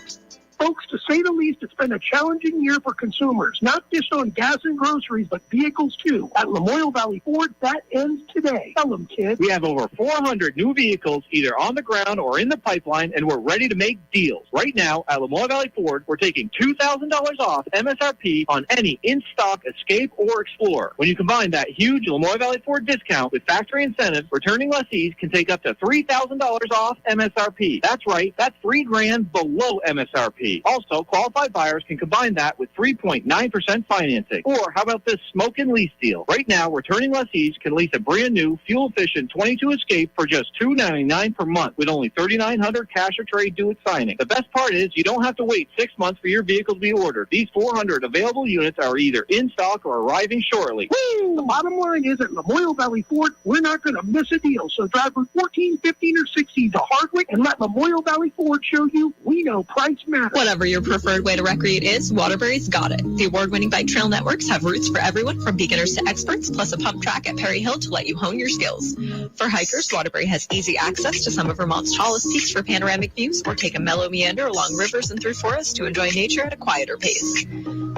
Folks, to say the least, it's been a challenging year for consumers, not just on gas and groceries, but vehicles too. At Lamoille Valley Ford, that ends today. Tell them, kids. We have over 400 new vehicles either on the ground or in the pipeline, and we're ready to make deals. Right now, at Lamoille Valley Ford, we're taking $2,000 off MSRP on any in-stock Escape or Explorer. When you combine that huge Lamoille Valley Ford discount with factory incentives, returning lessees can take up to $3,000 off MSRP. That's right, that's $3,000 below MSRP. Also, qualified buyers can combine that with 3.9% financing. Or how about this smoke and lease deal? Right now, returning lessees can lease a brand new, fuel-efficient 22 Escape for just $299 per month with only $3,900 cash or trade due at signing. The best part is you don't have to wait 6 months for your vehicle to be ordered. These 400 available units are either in stock or arriving shortly. Woo! The bottom line is at Lamoille Valley Ford, we're not going to miss a deal. So drive Route 14, 15, or 16 to Hardwick and let Lamoille Valley Ford show you we know price matters. Whatever your preferred way to recreate is, Waterbury's got it. The award-winning bike trail networks have routes for everyone from beginners to experts, plus a pump track at Perry Hill to let you hone your skills. For hikers, Waterbury has easy access to some of Vermont's tallest peaks for panoramic views, or take a mellow meander along rivers and through forests to enjoy nature at a quieter pace.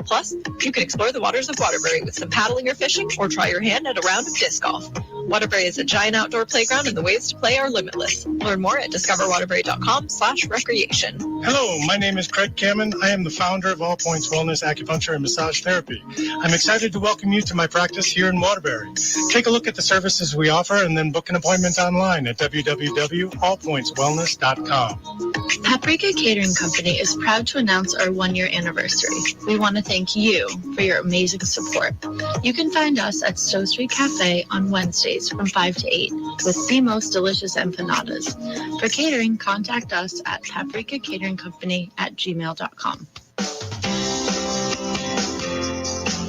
Plus, you can explore the waters of Waterbury with some paddling or fishing, or try your hand at a round of disc golf. Waterbury is a giant outdoor playground, and the ways to play are limitless. Learn more at discoverwaterbury.com/recreation. Hello, my name is Craig Cameron. I am the founder of All Points Wellness, Acupuncture, and Massage Therapy. I'm excited to welcome you to my practice here in Waterbury. Take a look at the services we offer and then book an appointment online at www.allpointswellness.com. Paprika Catering Company is proud to announce our 1-year anniversary. We want to thank you for your amazing support. You can find us at Stowe Street Cafe on Wednesdays from 5 to 8 with the most delicious empanadas. For catering, contact us at paprikacateringcompany@gmail.com.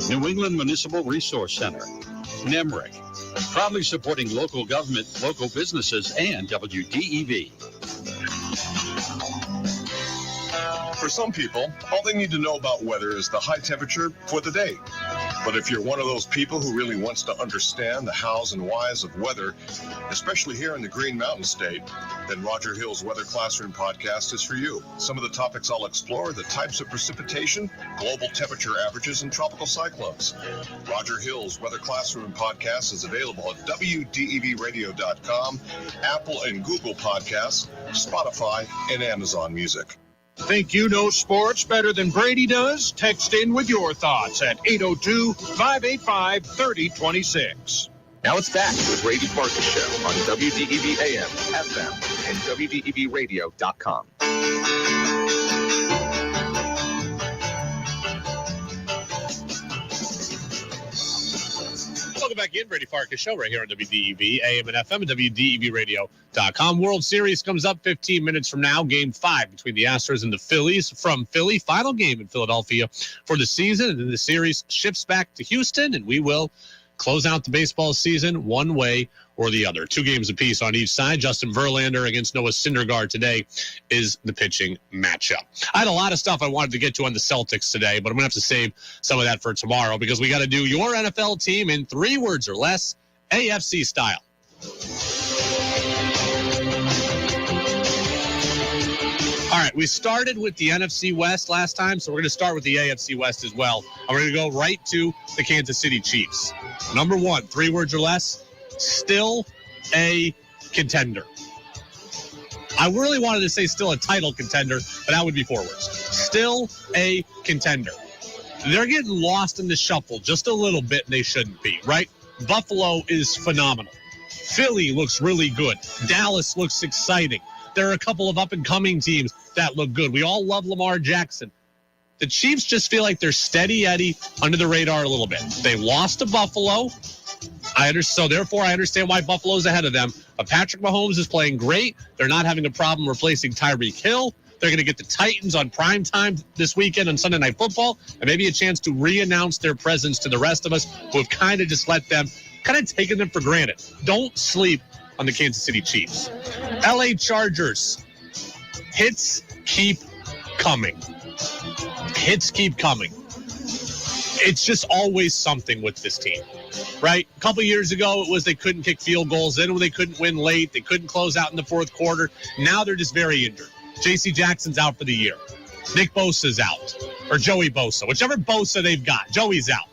New England Municipal Resource Center, NEMRIC, proudly supporting local government, local businesses, and WDEV. For some people, all they need to know about weather is the high temperature for the day. But if you're one of those people who really wants to understand the hows and whys of weather, especially here in the Green Mountain State, then Roger Hill's Weather Classroom podcast is for you. Some of the topics I'll explore are the types of precipitation, global temperature averages, and tropical cyclones. Roger Hill's Weather Classroom podcast is available at WDEVradio.com, Apple and Google Podcasts, Spotify, and Amazon Music. Think you know sports better than Brady does? Text in with your thoughts at 802-585-3026. Now it's back to the Brady Farkas Show on WDEV AM, FM, and WDEVradio.com. Welcome back in, Brady Farkas Show, right here on WDEV, AM and FM, and WDEVradio.com. World Series comes up 15 minutes from now. Game 5 between the Astros and the Phillies from Philly. Final game in Philadelphia for the season. And then the series shifts back to Houston, and we will close out the baseball season one way or the other. 2 games apiece on each side. Justin Verlander against Noah Syndergaard today is the pitching matchup. I had a lot of stuff I wanted to get to on the Celtics today, but I'm going to have to save some of that for tomorrow because we got to do your NFL team in 3 words or less, AFC style. All right, we started with the NFC West last time, so we're going to start with the AFC West as well. I'm going to go right to the Kansas City Chiefs. Number 1, 3 words or less, still a contender. I really wanted to say still a title contender, but that would be 4 words. Still a contender. They're getting lost in the shuffle just a little bit, and they shouldn't be, right? Buffalo is phenomenal. Philly looks really good. Dallas looks exciting. There are a couple of up-and-coming teams that look good. We all love Lamar Jackson. The Chiefs just feel like they're steady Eddie under the radar a little bit. They lost to Buffalo. So therefore, I understand why Buffalo's ahead of them. Patrick Mahomes is playing great. They're not having a problem replacing Tyreek Hill. They're going to get the Titans on prime time this weekend on Sunday Night Football, and maybe a chance to re-announce their presence to the rest of us who have kind of just let them, kind of taken them for granted. Don't sleep on the Kansas City Chiefs. LA Chargers. Hits keep coming. Hits keep coming. It's just always something with this team, right? A couple years ago, it was they couldn't kick field goals. Then when they couldn't win late, they couldn't close out in the fourth quarter. Now they're just very injured. J.C. Jackson's out for the year. Nick Bosa's out, or Joey Bosa. Whichever Bosa they've got, Joey's out.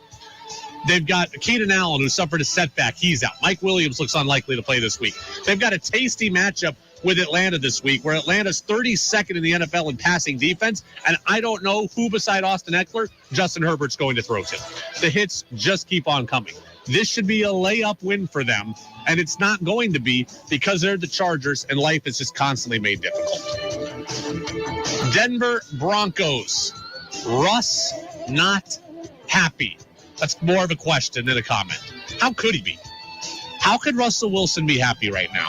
They've got Keenan Allen, who suffered a setback. He's out. Mike Williams looks unlikely to play this week. They've got a tasty matchup with Atlanta this week, where Atlanta's 32nd in the NFL in passing defense, and I don't know who beside Austin Eckler Justin Herbert's going to throw to. The hits just keep on coming. This should be a layup win for them, and it's not going to be because they're the Chargers, and life is just constantly made difficult. Denver Broncos. Russ not happy. That's more of a question than a comment. How could he be? How could Russell Wilson be happy right now?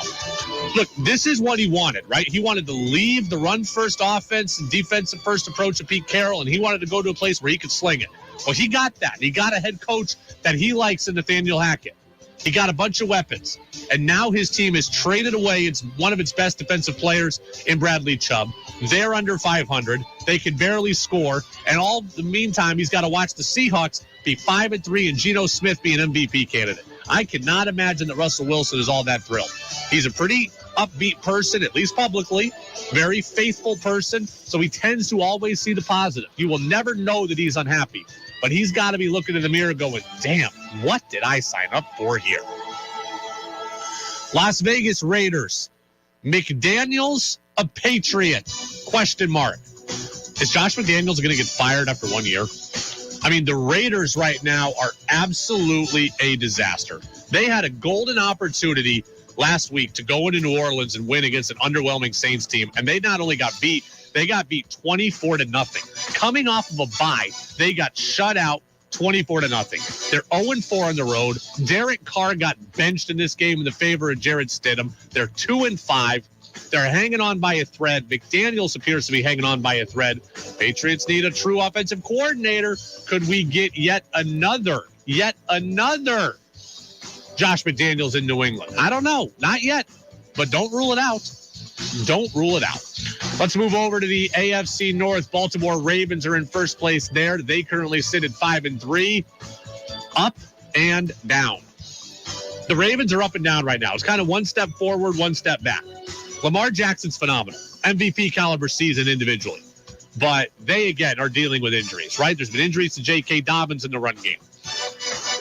Look, this is what he wanted, right? He wanted to leave the run-first offense and defensive-first approach of Pete Carroll, and he wanted to go to a place where he could sling it. Well, he got that. He got a head coach that he likes in Nathaniel Hackett. He got a bunch of weapons, and now his team has traded away one of its best defensive players in Bradley Chubb. They're under 500. They can barely score, and all the meantime, he's got to watch the Seahawks be 5-3 and Geno Smith be an MVP candidate. I cannot imagine that Russell Wilson is all that thrilled. He's a pretty upbeat person, at least publicly, very faithful person, so he tends to always see the positive. You will never know that he's unhappy, but he's got to be looking in the mirror going, damn, what did I sign up for here? Las Vegas Raiders. McDaniels a Patriot? Question mark. Is Josh McDaniels going to get fired after 1 year? I mean, the Raiders right now are absolutely a disaster. They had a golden opportunity last week to go into New Orleans and win against an underwhelming Saints team, and they not only got beat, they got beat 24-0. Coming off of a bye, they got shut out 24-0. They're 0-4 on the road. Derek Carr got benched in this game in the favor of Jarrett Stidham. They're 2-5. They're hanging on by a thread. McDaniels appears to be hanging on by a thread. Patriots need a true offensive coordinator. Could we get yet another Josh McDaniels in New England? I don't know. Not yet, but don't rule it out. Don't rule it out. Let's move over to the AFC North. Baltimore Ravens are in first place there. They currently sit at 5-3. up and down. The Ravens are up and down right now. It's kind of one step forward, one step back. Lamar Jackson's phenomenal. MVP caliber season individually. But they, again, are dealing with injuries, right? There's been injuries to J.K. Dobbins in the run game.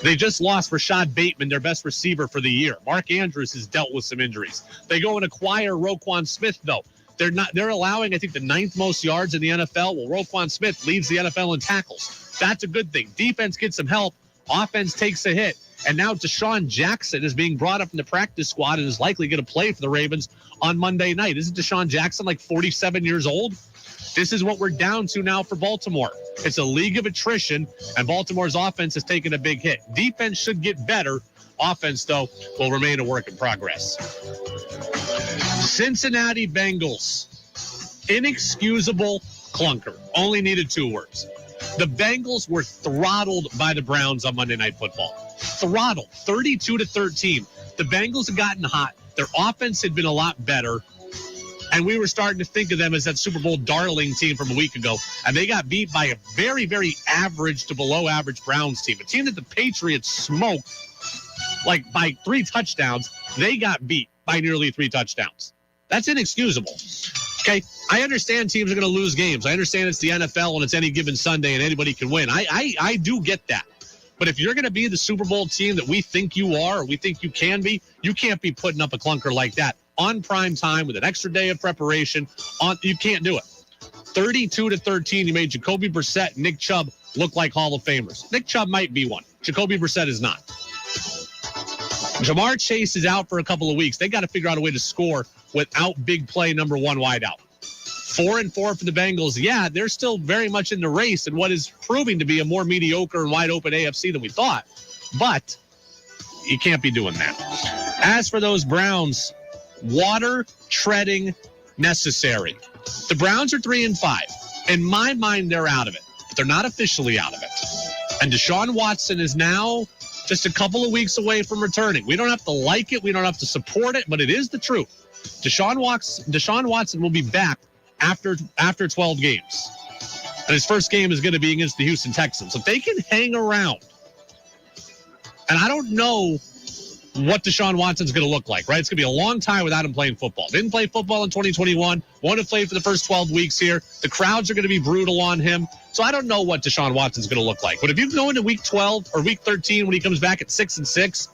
They just lost Rashad Bateman, their best receiver for the year. Mark Andrews has dealt with some injuries. They go and acquire Roquan Smith, though. They're allowing, I think, the 9th most yards in the NFL. Well, Roquan Smith leads the NFL in tackles. That's a good thing. Defense gets some help. Offense takes a hit. And now Deshaun Jackson is being brought up in the practice squad and is likely going to play for the Ravens on Monday night. Isn't Deshaun Jackson like 47 years old? This is what we're down to now for Baltimore. It's a league of attrition, and Baltimore's offense has taken a big hit. Defense should get better. Offense, though, will remain a work in progress. Cincinnati Bengals. Inexcusable clunker. Only needed 2 words. The Bengals were throttled by the Browns on Monday Night Football. Throttled, 32-13. The Bengals had gotten hot. Their offense had been a lot better. And we were starting to think of them as that Super Bowl darling team from a week ago. And they got beat by a very, very average to below average Browns team. A team that the Patriots smoked like by 3 touchdowns. They got beat by nearly 3 touchdowns. That's inexcusable. Okay, I understand teams are going to lose games. I understand it's the NFL and it's any given Sunday and anybody can win. I do get that. But if you're going to be the Super Bowl team that we think you are or we think you can be, you can't be putting up a clunker like that on prime time with an extra day of preparation. You can't do it. 32-13, you made Jacoby Brissett and Nick Chubb look like Hall of Famers. Nick Chubb might be one. Jacoby Brissett is not. Jamar Chase is out for a couple of weeks. They got to figure out a way to score without big play number 1 wideout. 4-4 for the Bengals. Yeah, they're still very much in the race in what is proving to be a more mediocre and wide open AFC than we thought. But you can't be doing that. As for those Browns, water treading necessary. The Browns are 3-5. In my mind, they're out of it, but they're not officially out of it. And Deshaun Watson is now just a couple of weeks away from returning. We don't have to like it. We don't have to support it, but it is the truth. Deshaun Watson will be back after 12 games. And his first game is going to be against the Houston Texans. So if they can hang around, and I don't know what Deshaun Watson's going to look like, right? It's going to be a long time without him playing football. Didn't play football in 2021. Won't have played for the first 12 weeks here. The crowds are going to be brutal on him. So I don't know what Deshaun Watson's going to look like. But if you go into week 12 or week 13 when he comes back at 6-6,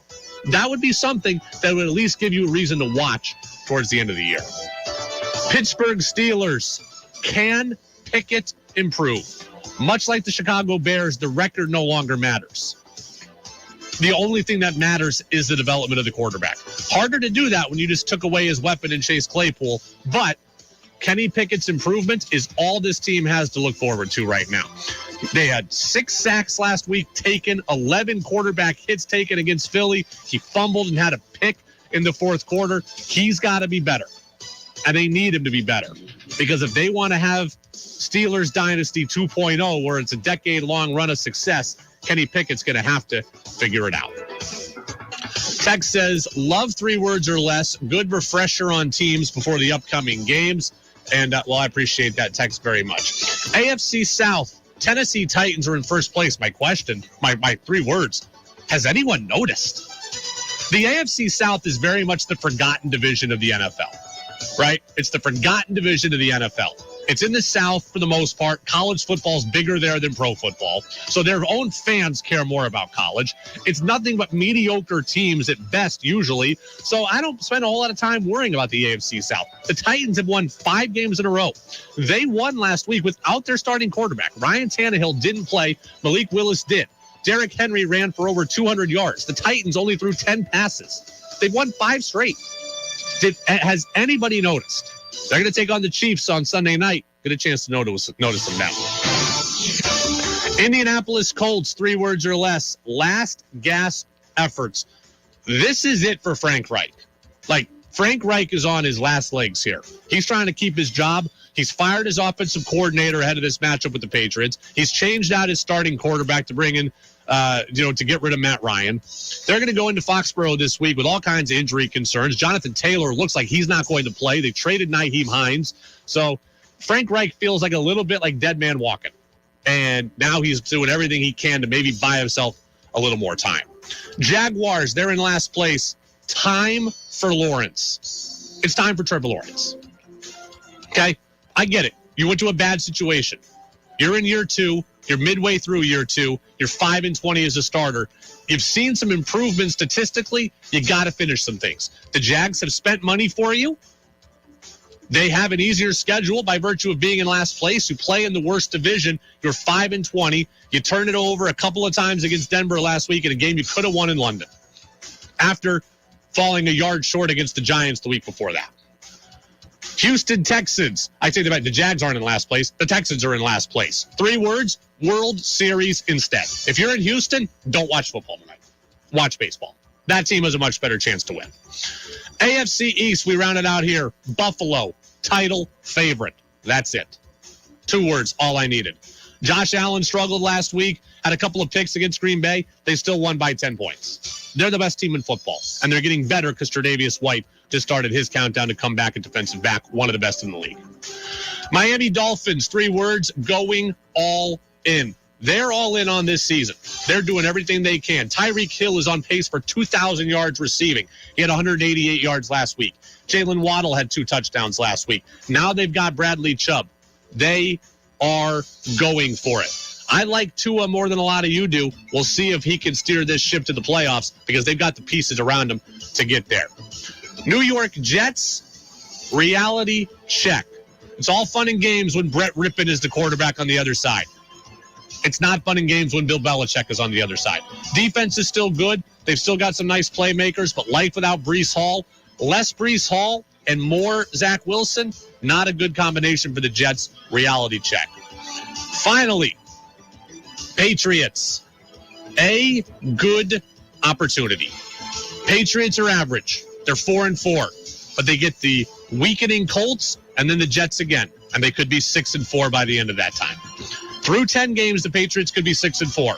that would be something that would at least give you a reason to watch towards the end of the year. Pittsburgh Steelers. Can Pickett improve? Much like the Chicago Bears, the record no longer matters. The only thing that matters is the development of the quarterback. Harder to do that when you just took away his weapon in Chase Claypool, but Kenny Pickett's improvement is all this team has to look forward to right now. They had 6 sacks last week taken, 11 quarterback hits taken against Philly. He fumbled and had a pick in the 4th quarter. He's got to be better, and they need him to be better, because if they want to have Steelers Dynasty 2.0, where it's a decade-long run of success, Kenny Pickett's going to have to figure it out. Text says, love 3 words or less. Good refresher on teams before the upcoming games. And, I appreciate that text very much. AFC South, Tennessee Titans are in first place. My question, my 3 words, has anyone noticed? The AFC South is very much the forgotten division of the NFL, right? It's the forgotten division of the NFL. It's in the South for the most part. College football's bigger there than pro football. So their own fans care more about college. It's nothing but mediocre teams at best, usually. So I don't spend a whole lot of time worrying about the AFC South. The Titans have won 5 games in a row. They won last week without their starting quarterback. Ryan Tannehill didn't play. Malik Willis did. Derrick Henry ran for over 200 yards. The Titans only threw 10 passes. They've won 5 straight. Has anybody noticed? They're going to take on the Chiefs on Sunday night. Get a chance to notice them now. Indianapolis Colts, 3 words or less. Last gasp efforts. This is it for Frank Reich. Frank Reich is on his last legs here. He's trying to keep his job. He's fired his offensive coordinator ahead of this matchup with the Patriots. He's changed out his starting quarterback to bring in, to get rid of Matt Ryan. They're going to go into Foxborough this week with all kinds of injury concerns. Jonathan Taylor looks like he's not going to play. They traded Nyheim Hines. So Frank Reich feels like a little bit like dead man walking. And now he's doing everything he can to maybe buy himself a little more time. Jaguars, they're in last place. Time for Lawrence. It's time for Trevor Lawrence. Okay? I get it. You went to a bad situation. You're in year 2. You're midway through year 2. You're 5-20 as a starter. You've seen some improvements statistically. You got to finish some things. The Jags have spent money for you. They have an easier schedule by virtue of being in last place. You play in the worst division. You're 5-20. You turn it over a couple of times against Denver last week in a game you could have won in London, after falling a yard short against the Giants the week before that. Houston Texans. I take that back. The Jags aren't in last place. The Texans are in last place. 3 words, World Series instead. If you're in Houston, don't watch football tonight. Watch baseball. That team has a much better chance to win. AFC East, we round it out here. Buffalo, title favorite. That's it. 2 words, all I needed. Josh Allen struggled last week, had a couple of picks against Green Bay. They still won by 10 points. They're the best team in football, and they're getting better because Tre'Davious White just started his countdown to come back at defensive back, one of the best in the league. Miami Dolphins, 3 words, going all in. They're all in on this season. They're doing everything they can. Tyreek Hill is on pace for 2,000 yards receiving. He had 188 yards last week. Jalen Waddle had 2 touchdowns last week. Now they've got Bradley Chubb. They are going for it. I like Tua more than a lot of you do. We'll see if he can steer this ship to the playoffs because they've got the pieces around him to get there. New York Jets, reality check. It's all fun and games when Brett Rippon is the quarterback on the other side. It's not fun and games when Bill Belichick is on the other side. Defense is still good. They've still got some nice playmakers, but life without Breece Hall, less Breece Hall and more Zach Wilson, not a good combination for the Jets. Reality check. Finally, Patriots, a good opportunity. Patriots are average. They're 4-4, but they get the weakening Colts and then the Jets again, and they could be 6-4 by the end of that time. Through 10 games, the Patriots could be 6-4.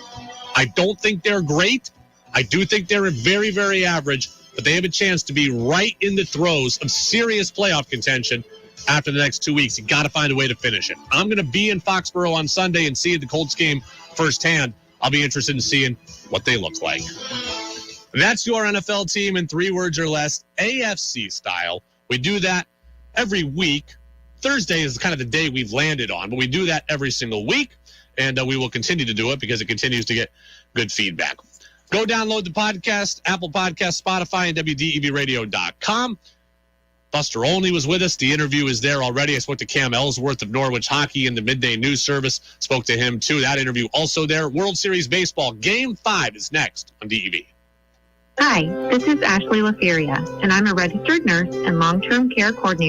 I don't think they're great. I do think they're very, very average, but they have a chance to be right in the throes of serious playoff contention after the next 2 weeks. You got to find a way to finish it. I'm going to be in Foxborough on Sunday and see the Colts game firsthand. I'll be interested in seeing what they look like. That's your NFL team in 3 words or less, AFC style. We do that every week. Thursday is kind of the day we've landed on, but we do that every single week, and we will continue to do it because it continues to get good feedback. Go download the podcast, Apple Podcasts, Spotify, and WDEVradio.com. Buster Olney was with us. The interview is there already. I spoke to Cam Ellsworth of Norwich Hockey in the midday news service. Spoke to him, too. That interview also there. World Series Baseball Game 5 is next on DEV. Hi, this is Ashley LaFeria, and I'm a registered nurse and long-term care coordinator